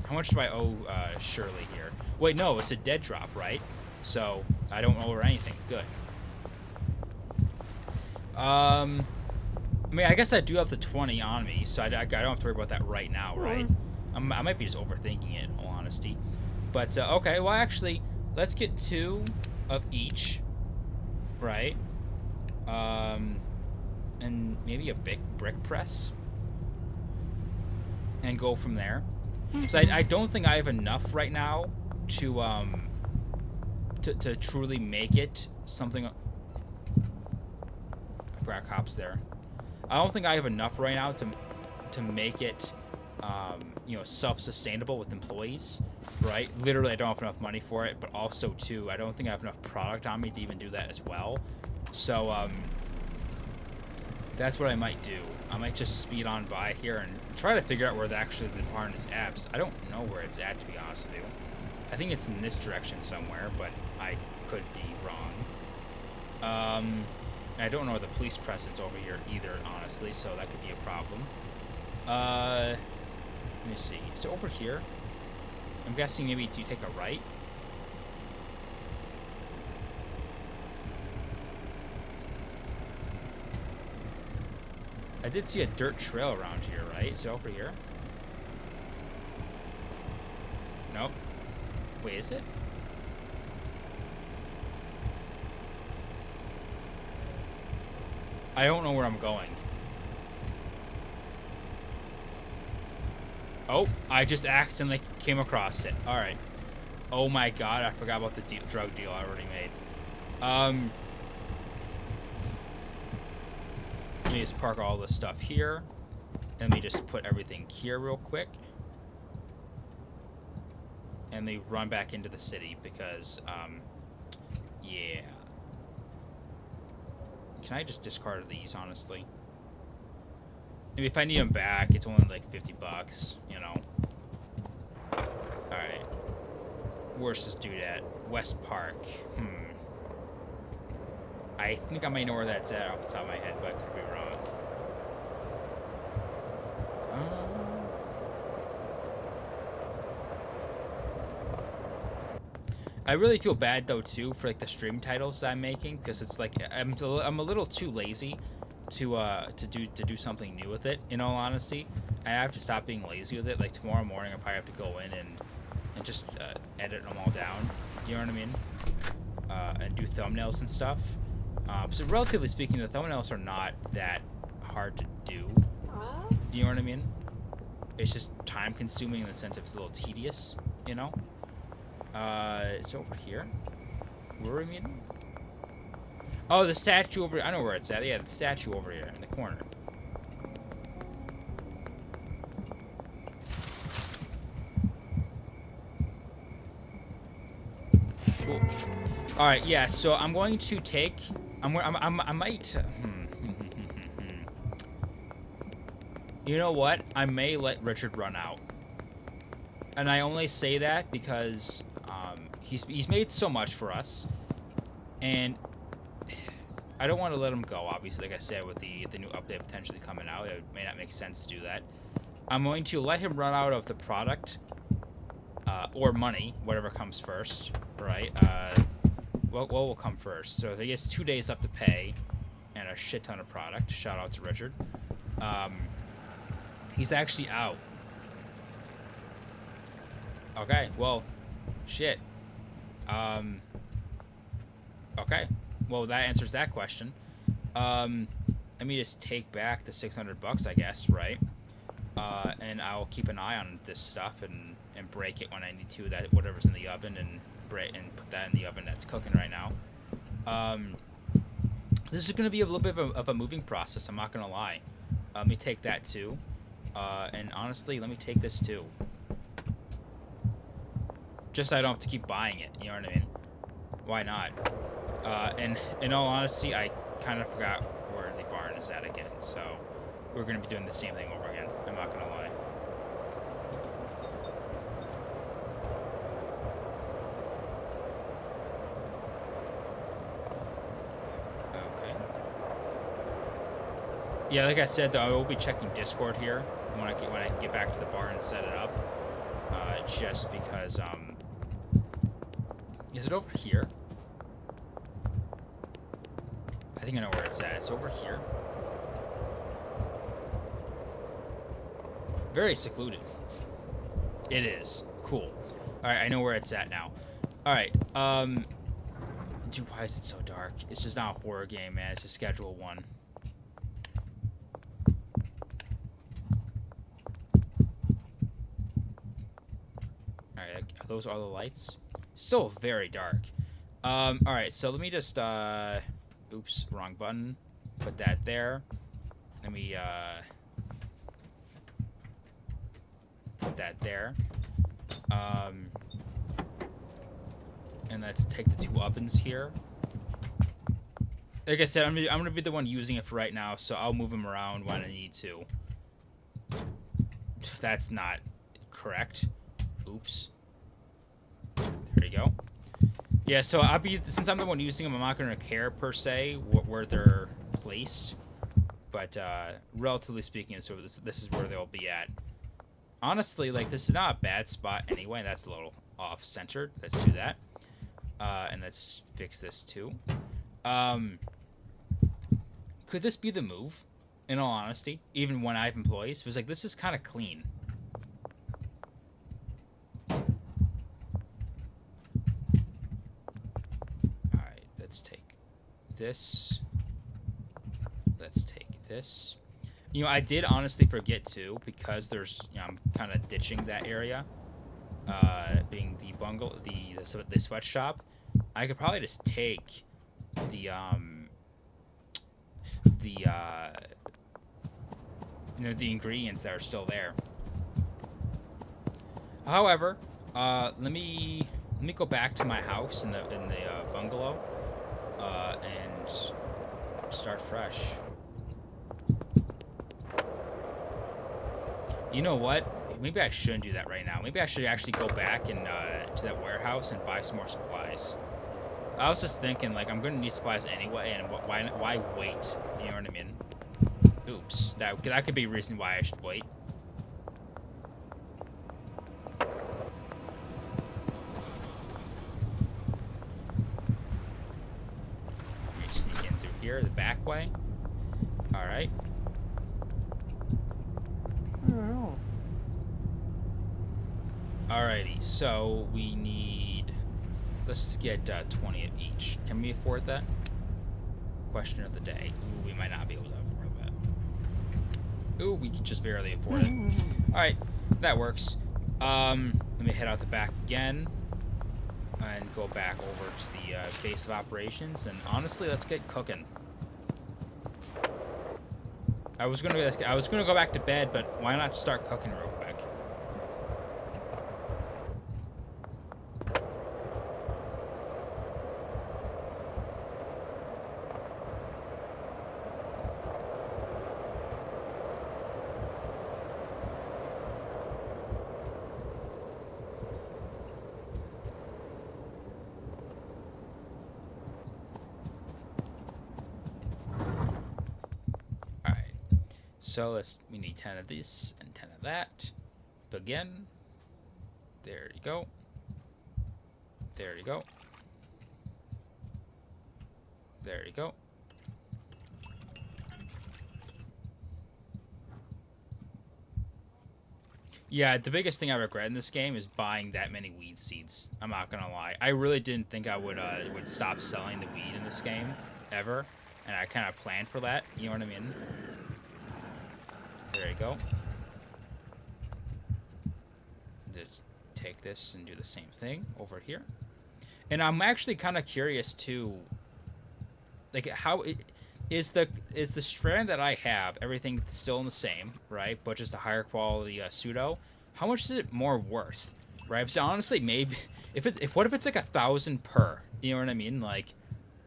How much do I owe Shirley here? Wait, no, it's a dead drop, right? So I don't owe her anything. Good. I mean, I guess I do have the 20 on me, so I don't have to worry about that right now, right? I might be just overthinking it, in all honesty. But, okay, well, actually, let's get 2 of each, right? And maybe a big brick press. And go from there. So I don't think I have enough right now to truly make it something. I forgot cops there. I don't think I have enough right now to make it, you know, self-sustainable with employees, right? Literally, I don't have enough money for it, but also too, I don't think I have enough product on me to even do that as well. So that's what I might do. I might just speed on by here and try to figure out where actually the barn is at. I don't know where it's at, to be honest with you. I think it's in this direction somewhere, but I could be wrong. I don't know the police presence over here either, honestly, so that could be a problem. Let me see. Is it over here? I'm guessing maybe you take a right. I did see a dirt trail around here, right? Is it over here? Nope. Wait, is it? I don't know where I'm going. Oh, I just accidentally came across it. Alright. Oh my god, I forgot about the drug deal I already made. Let me just park all this stuff here. Let me just put everything here real quick. And they run back into the city because, yeah. Can I just discard these, honestly? Maybe if I need them back, it's only like 50 bucks, you know. Alright. Where's this dude at? West Park. I think I might know where that's at off the top of my head, but I could be wrong. I really feel bad though too for like the stream titles that I'm making, because it's like I'm a little too lazy to do something new with it. In all honesty, I have to stop being lazy with it. Like tomorrow morning, I probably have to go in and just edit them all down. You know what I mean? And do thumbnails and stuff. So relatively speaking, the thumbnails are not that hard to do. You know what I mean? It's just time consuming in the sense of it's a little tedious, you know? It's over here. Where are we meeting? Oh, the statue over here. I know where it's at. Yeah, the statue over here in the corner. Cool. All right, yeah. So I'm going to take. I might. You know what? I may let Richard run out, and I only say that because he's made so much for us, and I don't want to let him go. Obviously, like I said, with the new update potentially coming out, it may not make sense to do that. I'm going to let him run out of the product or money, whatever comes first, right? what will come first? So he has 2 days left to pay, and a shit ton of product. Shout out to Richard. He's actually out. Okay, well, shit. Okay, well that answers that question. Let me just take back the $600, I guess, right? And I'll keep an eye on this stuff and break it when I need to. That whatever's in the oven and put that in the oven that's cooking right now. This is going to be a little bit of a moving process. I'm not going to lie. Let me take that too, and honestly, let me take this too. Just so I don't have to keep buying it. You know what I mean? Why not? And in all honesty, I kind of forgot where the barn is at again. So we're going to be doing the same thing over again. I'm not going to lie. Yeah, like I said, though, I will be checking Discord here when I get back to the bar and set it up. Just because, is it over here? I think I know where it's at. It's over here. Very secluded. It is. Cool. Alright, I know where it's at now. Alright, dude, why is it so dark? It's just not a horror game, man. It's a Schedule 1. Those are the lights. Still very dark. Alright, so let me just, oops, wrong button. Put that there. Let me, put that there. And let's take the 2 ovens here. Like I said, I'm gonna be the one using it for right now, so I'll move them around when I need to. That's not correct. Oops. There you go. Yeah, so since I'm the one using them, I'm not going to care per se where they're placed, but relatively speaking, so this is where they'll be at. Honestly, like, this is not a bad spot anyway. That's a little off-centered. Let's do that, and let's fix this too. Could this be the move? In all honesty, even when I have employees, it was like, this is kind of clean. This. Let's take this. You know, I did honestly forget too, because there's, you know, I'm kind of ditching that area, being the bungalow, the sweatshop. I could probably just take the you know, the ingredients that are still there. However, let me go back to my house in the bungalow. And start fresh. You know what? Maybe I shouldn't do that right now. Maybe I should actually go back and to that warehouse and buy some more supplies. I was just thinking, like, I'm gonna need supplies anyway, and why wait? You know what I mean? Oops, that could be a reason why I should wait. Here, the back way. All right. Alrighty, so we need. Let's get 20 of each. Can we afford that? Question of the day. Ooh, we might not be able to afford that. Ooh, we can just barely afford it. All right, that works. Let me head out the back again and go back over to the base of operations. And honestly, let's get cooking. I was gonna go back to bed, but why not start cooking real quick? So we need 10 of this and 10 of that. Begin. There you go. There you go. There you go. Yeah, the biggest thing I regret in this game is buying that many weed seeds. I'm not gonna lie. I really didn't think I would stop selling the weed in this game ever, and I kind of planned for that. You know what I mean? There you go. Just take this and do the same thing over here. And I'm actually kind of curious too. Like, how is the strand that I have, everything still in the same, right? But just a higher quality pseudo. How much is it more worth, right? So honestly, maybe what if it's like 1,000 per? You know what I mean? Like,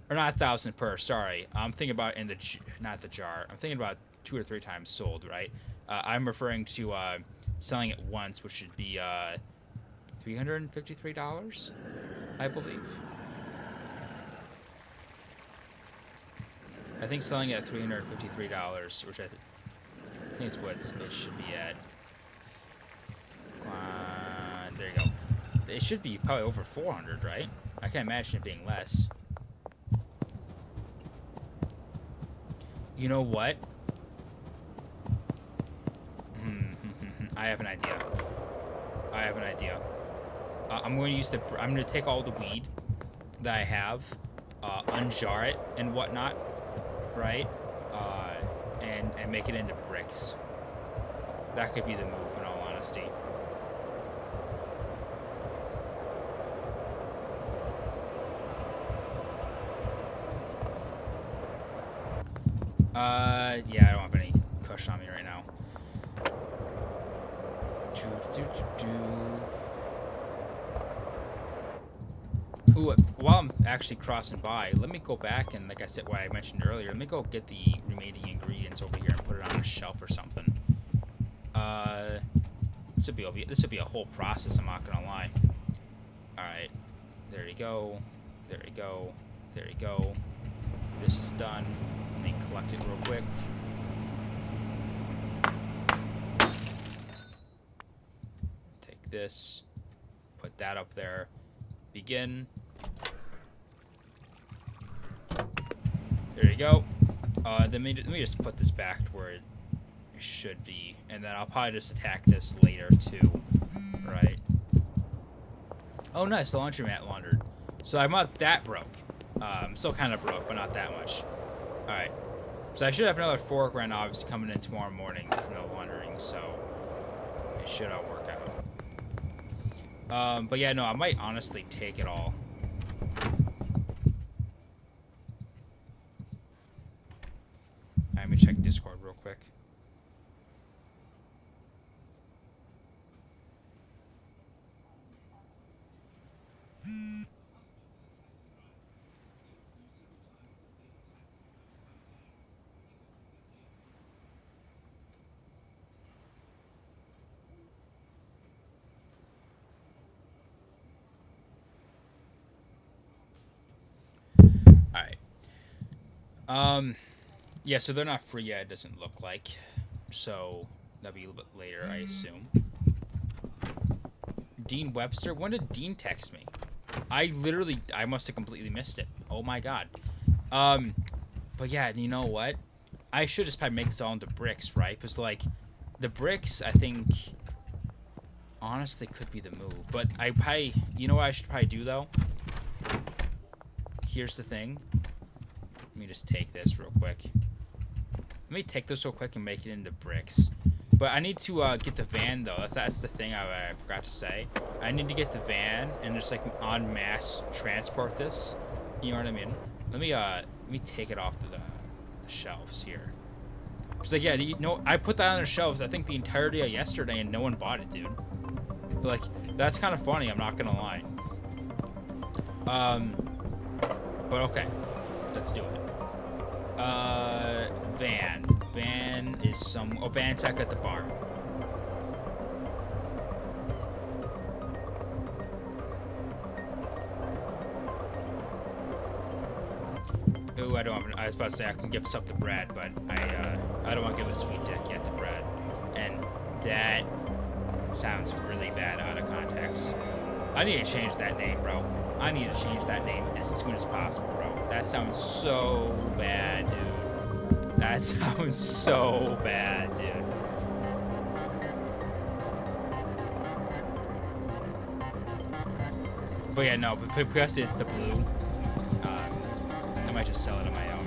or not 1,000 per. Sorry, I'm thinking about in the not the jar. I'm thinking about 2 or 3 times sold, right? I'm referring to selling it once, which should be $353, I believe. I think selling it at $353, which I think is what it should be at. There you go. It should be probably over 400, right? I can't imagine it being less. You know what? I have an idea. I'm going to use I'm going to take all the weed that I have, unjar it and whatnot, right? And make it into bricks. That could be the move, in all honesty. Yeah, I don't have any kush on me right now. Ooh, while I'm actually crossing by, let me go back and, like I said, what I mentioned earlier, let me go get the remaining ingredients over here and put it on a shelf or something. This would be a whole process, I'm not gonna lie. Alright. There you go. There you go. There you go. This is done. Let me collect it real quick. Take this. Put that up there. Begin. There you go. Let me just put this back to where it should be, and then I'll probably just attack this later too, right? Oh, nice, the laundromat laundered. So I'm not that broke. I'm still kind of broke, but not that much. All right. So I should have another 4 grand obviously coming in tomorrow morning from the laundering, so it should all work out. But yeah, no, I might honestly take it all. Let me check Discord real quick. Alright. Yeah, so they're not free yet, it doesn't look like. So, that'll be a little bit later, I assume. Dean Webster? When did Dean text me? I must have completely missed it. Oh my god. But yeah, you know what? I should just probably make this all into bricks, right? Because, like, the bricks, I think, honestly could be the move. But I probably, you know what I should probably do, though? Here's the thing. Let me just take this real quick. Let me take this real quick and make it into bricks. But I need to get the van, though. That's the thing I forgot to say. I need to get the van and just, like, en masse transport this. You know what I mean? Let me take it off the shelves here. It's like, yeah, you know, I put that on the shelves, I think, the entirety of yesterday, and no one bought it, dude. Like, that's kind of funny, I'm not gonna lie. But okay. Let's do it. Van. Van is Van's back at the bar. Ooh, I was about to say I can give stuff to Brad, but I don't want to give a sweet dick yet to Brad. And that sounds really bad out of context. I need to change that name, bro. I need to change that name as soon as possible, bro. That sounds so bad, dude. That sounds so bad, dude. But yeah, no, but because it's the blue, I might just sell it on my own.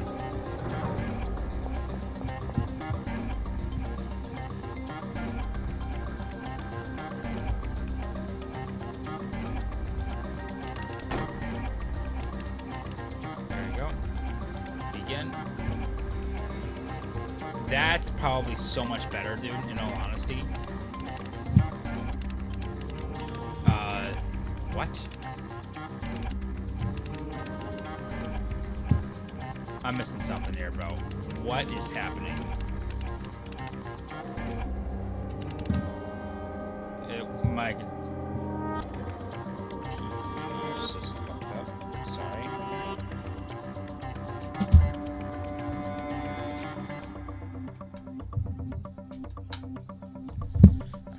There you go. Begin. That's probably so much better, dude, in all honesty. What? I'm missing something here, bro. What is happening? My PC is just fucked up. Sorry.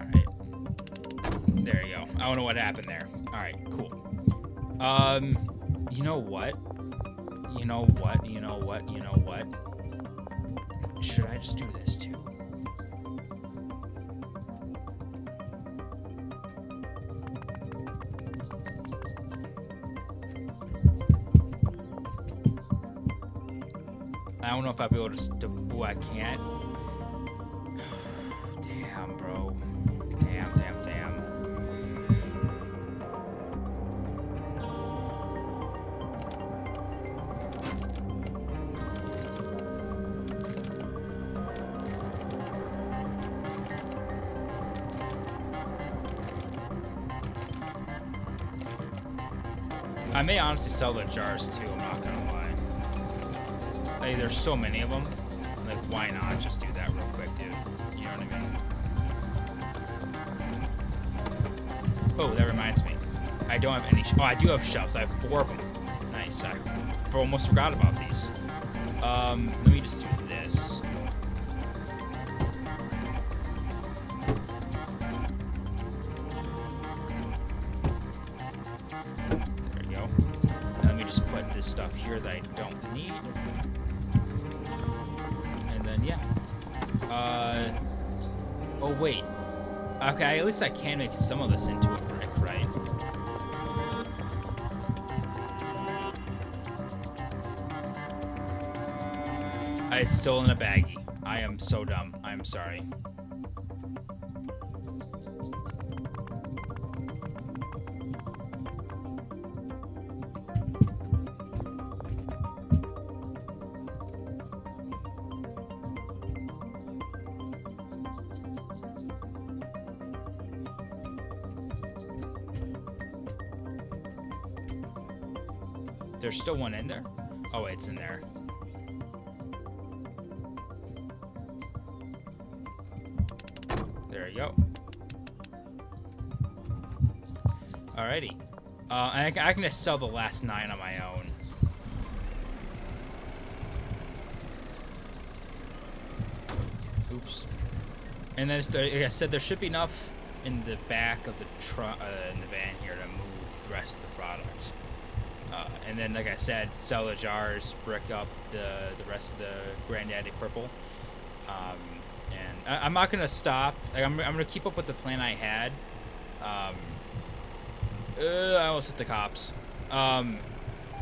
Alright. There you go. I don't know what happened there. Alright, cool. You know what? You know what? You know what? You know what? Should I just do this too? I don't know if I'll be able to. Oh, I can't. Damn, bro. Damn. I may honestly sell the jars too, I'm not gonna lie. Like, there's so many of them. Like, why not just do that real quick, dude? You know what I mean? Oh, that reminds me. I don't have any. Oh, I do have shelves. I have 4 of them. Nice. I almost forgot about these. Let me just do this. Stuff here that I don't need, and then yeah. Oh wait. Okay, at least I can make some of this into a brick, right? It's still in a baggie. I am so dumb. I'm sorry. There's still one in there? Oh, wait, it's in there. There you go. Alrighty. I can just sell the last 9 on my own. Oops. And then, like I said, there should be enough in the back of the in the van here to move the rest of the product. And then, like I said, sell the jars, brick up the rest of the Granddaddy Purple. And I'm not gonna stop. Like, I'm gonna keep up with the plan I had. I almost hit the cops. I'm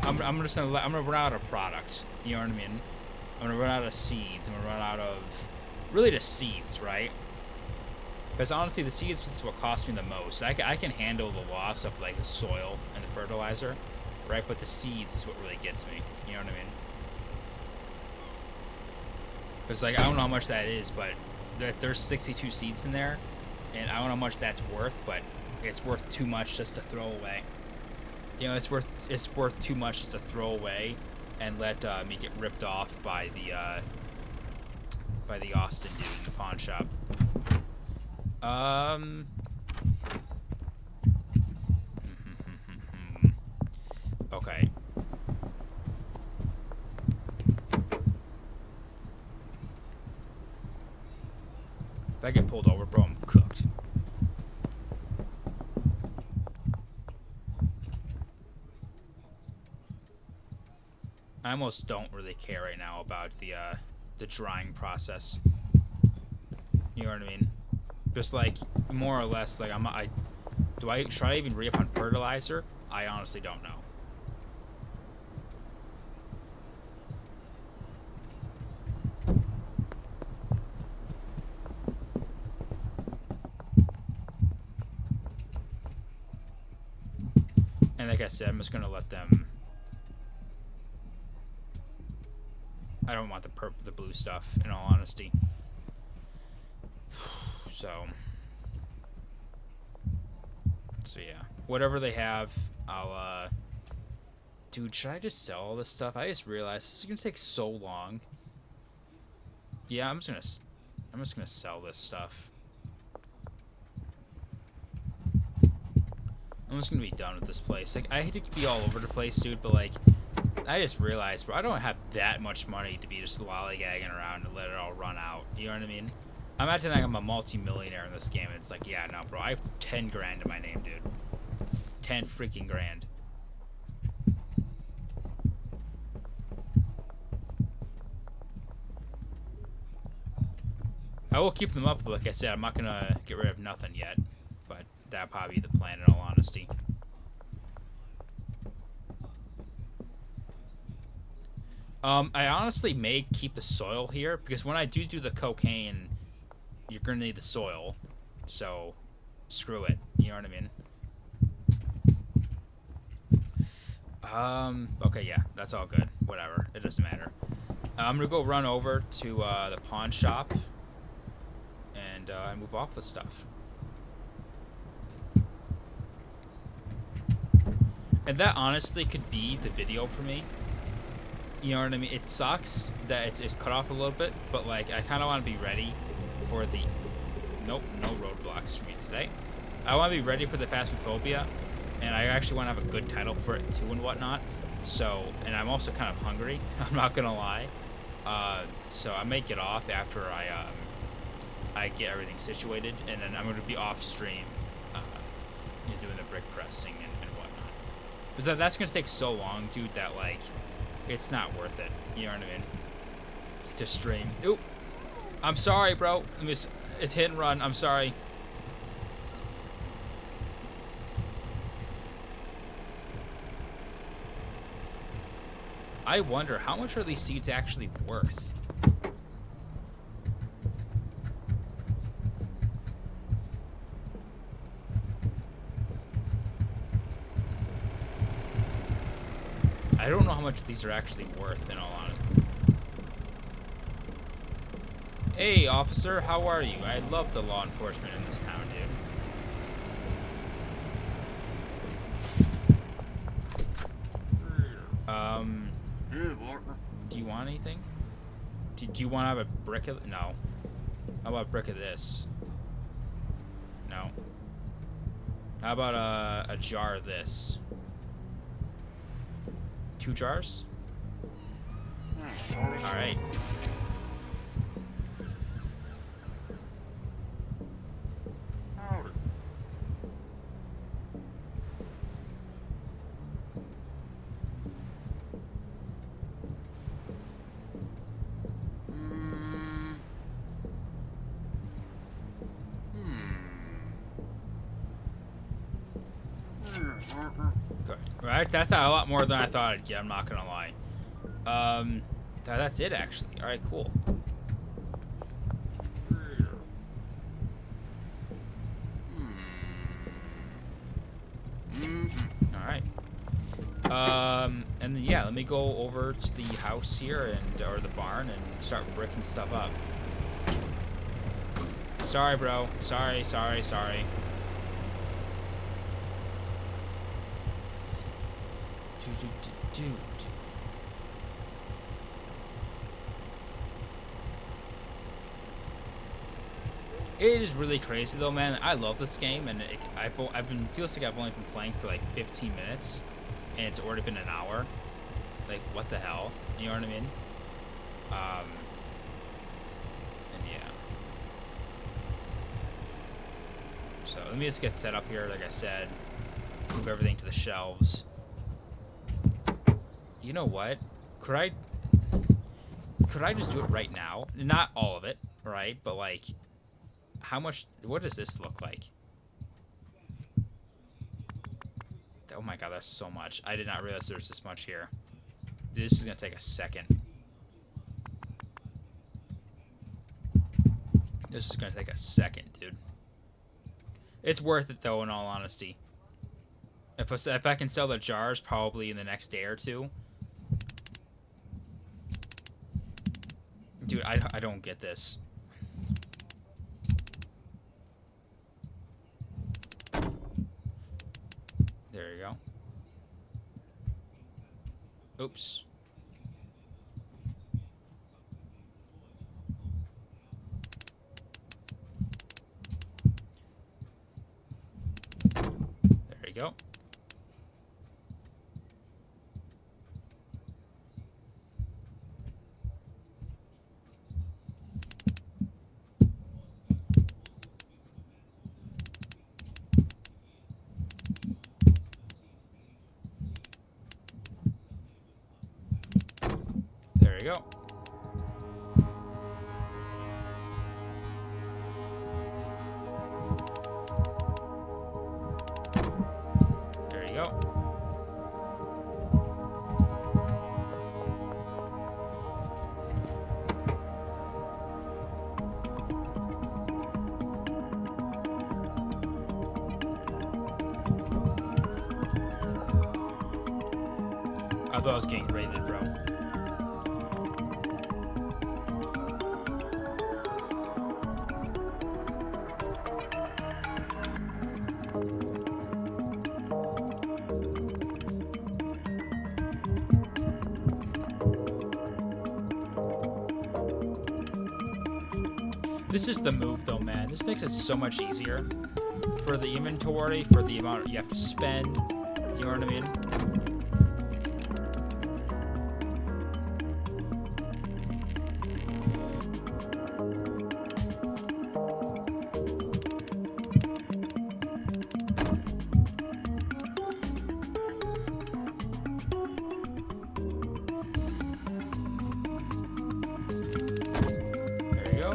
gonna run out of product. You know what I mean? I'm gonna run out of seeds. I'm gonna run out of really the seeds, right? Because honestly, the seeds is what cost me the most. I can handle the loss of like the soil and the fertilizer. Right, but the seeds is what really gets me. You know what I mean? Because, like, I don't know how much that is, but there's 62 seeds in there, and I don't know how much that's worth, but it's worth too much just to throw away. You know, it's worth too much just to throw away and let me get ripped off by the Austin dude in the pawn shop. Okay. If I get pulled over, bro, I'm cooked. I almost don't really care right now about the drying process. You know what I mean? Just like more or less, like should I even re-up on fertilizer? I honestly don't know. And like I said, I'm just gonna let them. I don't want the blue stuff, in all honesty. So yeah, whatever they have, I'll. Dude, should I just sell all this stuff? I just realized this is gonna take so long. Yeah, I'm just gonna sell this stuff. I'm just gonna be done with this place. Like, I hate to be all over the place, dude, but like, I just realized, bro, I don't have that much money to be just lollygagging around and let it all run out. You know what I mean? I'm acting like I'm a multi-millionaire in this game. And it's like, yeah, no, bro, I have 10 grand in my name, dude. 10 freaking grand. I will keep them up, but like I said, I'm not gonna get rid of nothing yet. But that'll probably be the plan, in all honesty. I honestly may keep the soil here, because when I do the cocaine, you're gonna need the soil. So, screw it. You know what I mean? Okay, yeah, that's all good. Whatever, it doesn't matter. I'm gonna go run over to the pawn shop and move off the stuff. And that honestly could be the video for me. You know what I mean? It sucks that it's cut off a little bit, but like I kind of want to be ready for the. Nope, no roadblocks for me today. I want to be ready for the Phasmophobia, and I actually want to have a good title for it too and whatnot. So, and I'm also kind of hungry. I'm not gonna lie. So I may get off after I get everything situated, and then I'm gonna be off stream, doing the brick pressing and whatnot. Because that's gonna take so long, dude. That like, it's not worth it. You know what I mean? To stream. Oop. I'm sorry, bro. It's hit and run. I'm sorry. I wonder, how much are these seeds actually worth? I don't know how much these are actually worth, in all honesty. Hey, officer, how are you? I love the law enforcement in this town, dude. Do you want anything? Do you want to have a brick of... No. How about a brick of this? No. How about a jar of this? 2 jars? Alright. Right, that's a lot more than I thought I'd get, I'm not gonna lie. That's it actually. Alright, cool. Alright. And then yeah, let me go over to the house here or the barn and start bricking stuff up. Sorry, bro. Sorry. It is really crazy though, man. I love this game, and feels like I've only been playing for like 15 minutes, and it's already been an hour. Like, what the hell? You know what I mean? And yeah. So let me just get set up here, like I said. Move everything to the shelves. You know what? Could I just do it right now? Not all of it, right? But like, how much? What does this look like? Oh my god, that's so much. I did not realize there's this much here. This is gonna take a second. This is gonna take a second, dude. It's worth it though, in all honesty. If I can sell the jars probably in the next day or two. Dude, I don't get this. There you go. Oops. There you go. There you go. There you go. I thought I was getting rated, bro. This is the move, though, man. This makes it so much easier for the inventory, for the amount you have to spend. You know what I mean? There you go.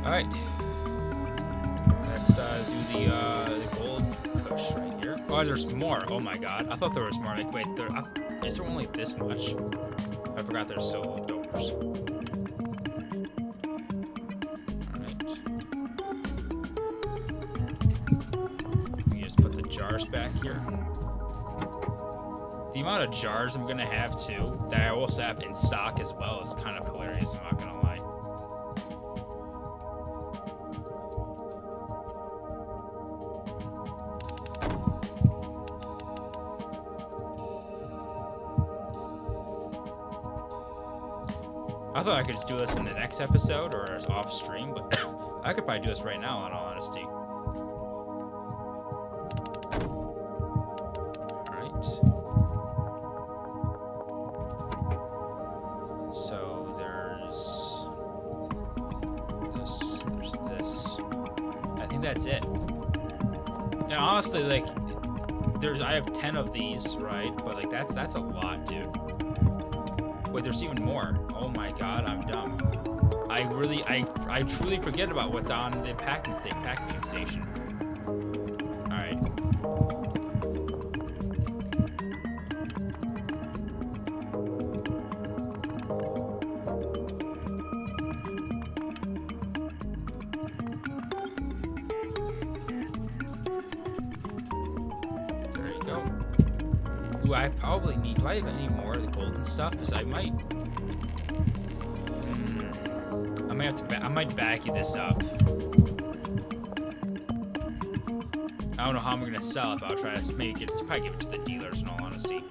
Alright. Let's do the gold kush right here. Oh, there's more. Oh my god. I thought there was more. Like, wait, is there only this much? I forgot there's still leftovers. Alright. We just put the jars back here. The amount of jars I'm gonna have too, that I also have in stock as well, is kind of hilarious, I'm not gonna lie. I thought I could just do this in the next episode or as off stream, but I could probably do this right now, in all honesty. Alright. So there's this. I think that's it. And honestly, like, I have 10 of these, right? But like that's a lot, dude. Wait, there's even more. Oh my god, I'm dumb. I truly forget about what's on the packaging station. Alright. There you go. Ooh, I probably need... Do I have any more of the golden stuff? Because I might... I might back you this up. I don't know how I'm gonna sell it, but I'll try to maybe probably give it to the dealers, in all honesty.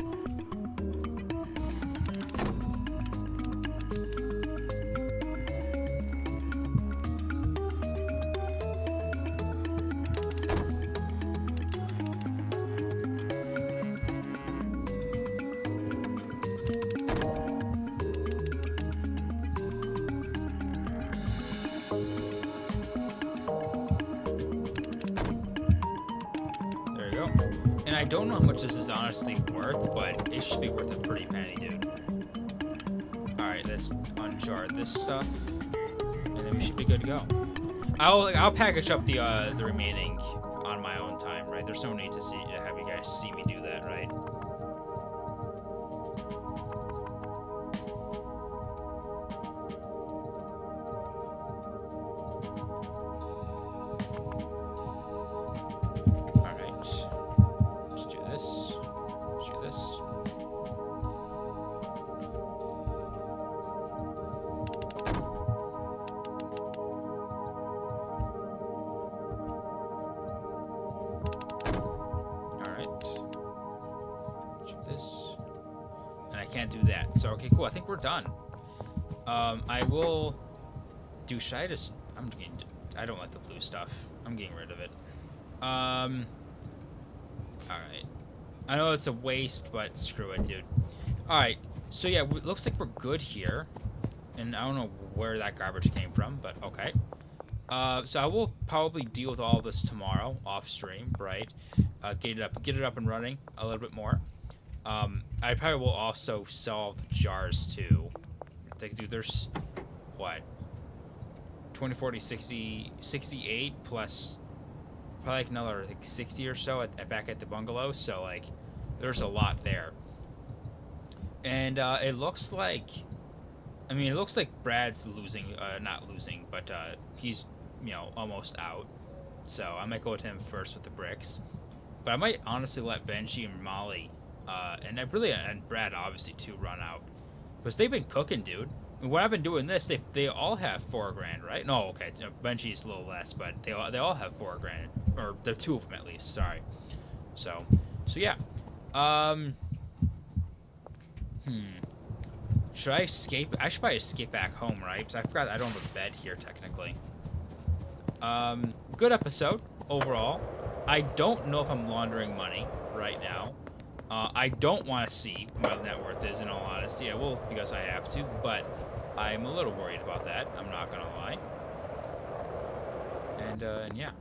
And I don't know how much this is honestly worth, but it should be worth a pretty penny, dude. Alright, let's unjar this stuff. And then we should be good to go. I'll package up the remaining on my own time, right? There's no need to have you guys see me do that, right? Can't do that. So okay, cool. I think we're done. I will do. Should I just? I don't like the blue stuff. I'm getting rid of it. All right. I know it's a waste, but screw it, dude. All right. So yeah, it looks like we're good here, and I don't know where that garbage came from, but okay. So I will probably deal with all this tomorrow off stream, right? Get it up and running a little bit more. I probably will also sell the jars too. Like, dude, there's what? 20, 40, 60, 68 plus probably like another like 60 or so back at the bungalow. So like, there's a lot there. And it looks like, I mean, it looks like Brad's losing, not losing, but he's, you know, almost out. So I might go with him first with the bricks. But I might honestly let Benji and Molly. And Brad obviously too run out, because they've been cooking, dude. And when I've been doing this, they all have $4 grand, right? No, okay, Benji's a little less, but they all have $4 grand, or the two of them at least. Sorry. So yeah. Should I escape? I should probably escape back home, right? Because I forgot I don't have a bed here technically. Good episode overall. I don't know if I'm laundering money right now. I don't want to see what my net worth is, in all honesty. I will because I have to, but I'm a little worried about that. I'm not going to lie. And yeah.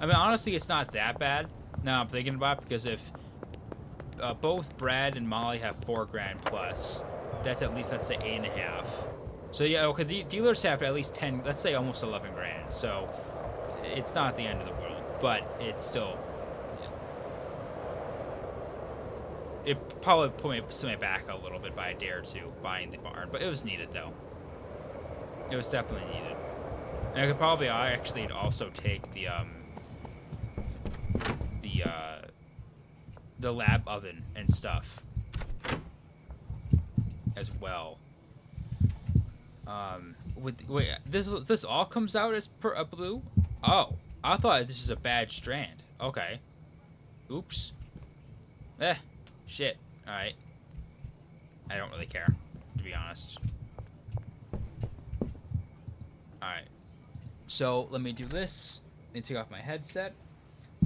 I mean, honestly, it's not that bad. Now I'm thinking about it, because if both Brad and Molly have $4 grand plus, that's at least, let's say, 8.5. So yeah, okay, the dealers have at least 10, let's say almost 11 grand. So it's not the end of the world, but it's still, you know, it probably put me back a little bit by a day or two buying the barn, but it was needed though. It was definitely needed. And I could probably actually also take the lab oven and stuff as well. Wait, this all comes out as a blue? Oh, I thought this is a bad strand. Okay. Oops. Shit. All right. I don't really care, to be honest. All right. So let me do this. Let me take off my headset.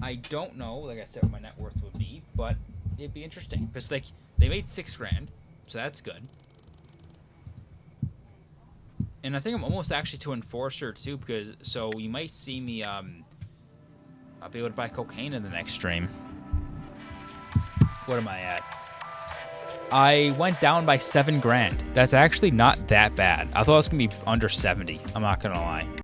I don't know, like I said, what my net worth would be, but it'd be interesting because like they made $6 grand, so that's good. And I think I'm almost actually to Enforcer too, because so you might see me I'll be able to buy cocaine in the next stream. What am I at? I went down by $7 grand. That's actually not that bad. I thought it was gonna be under 70. I'm not gonna lie.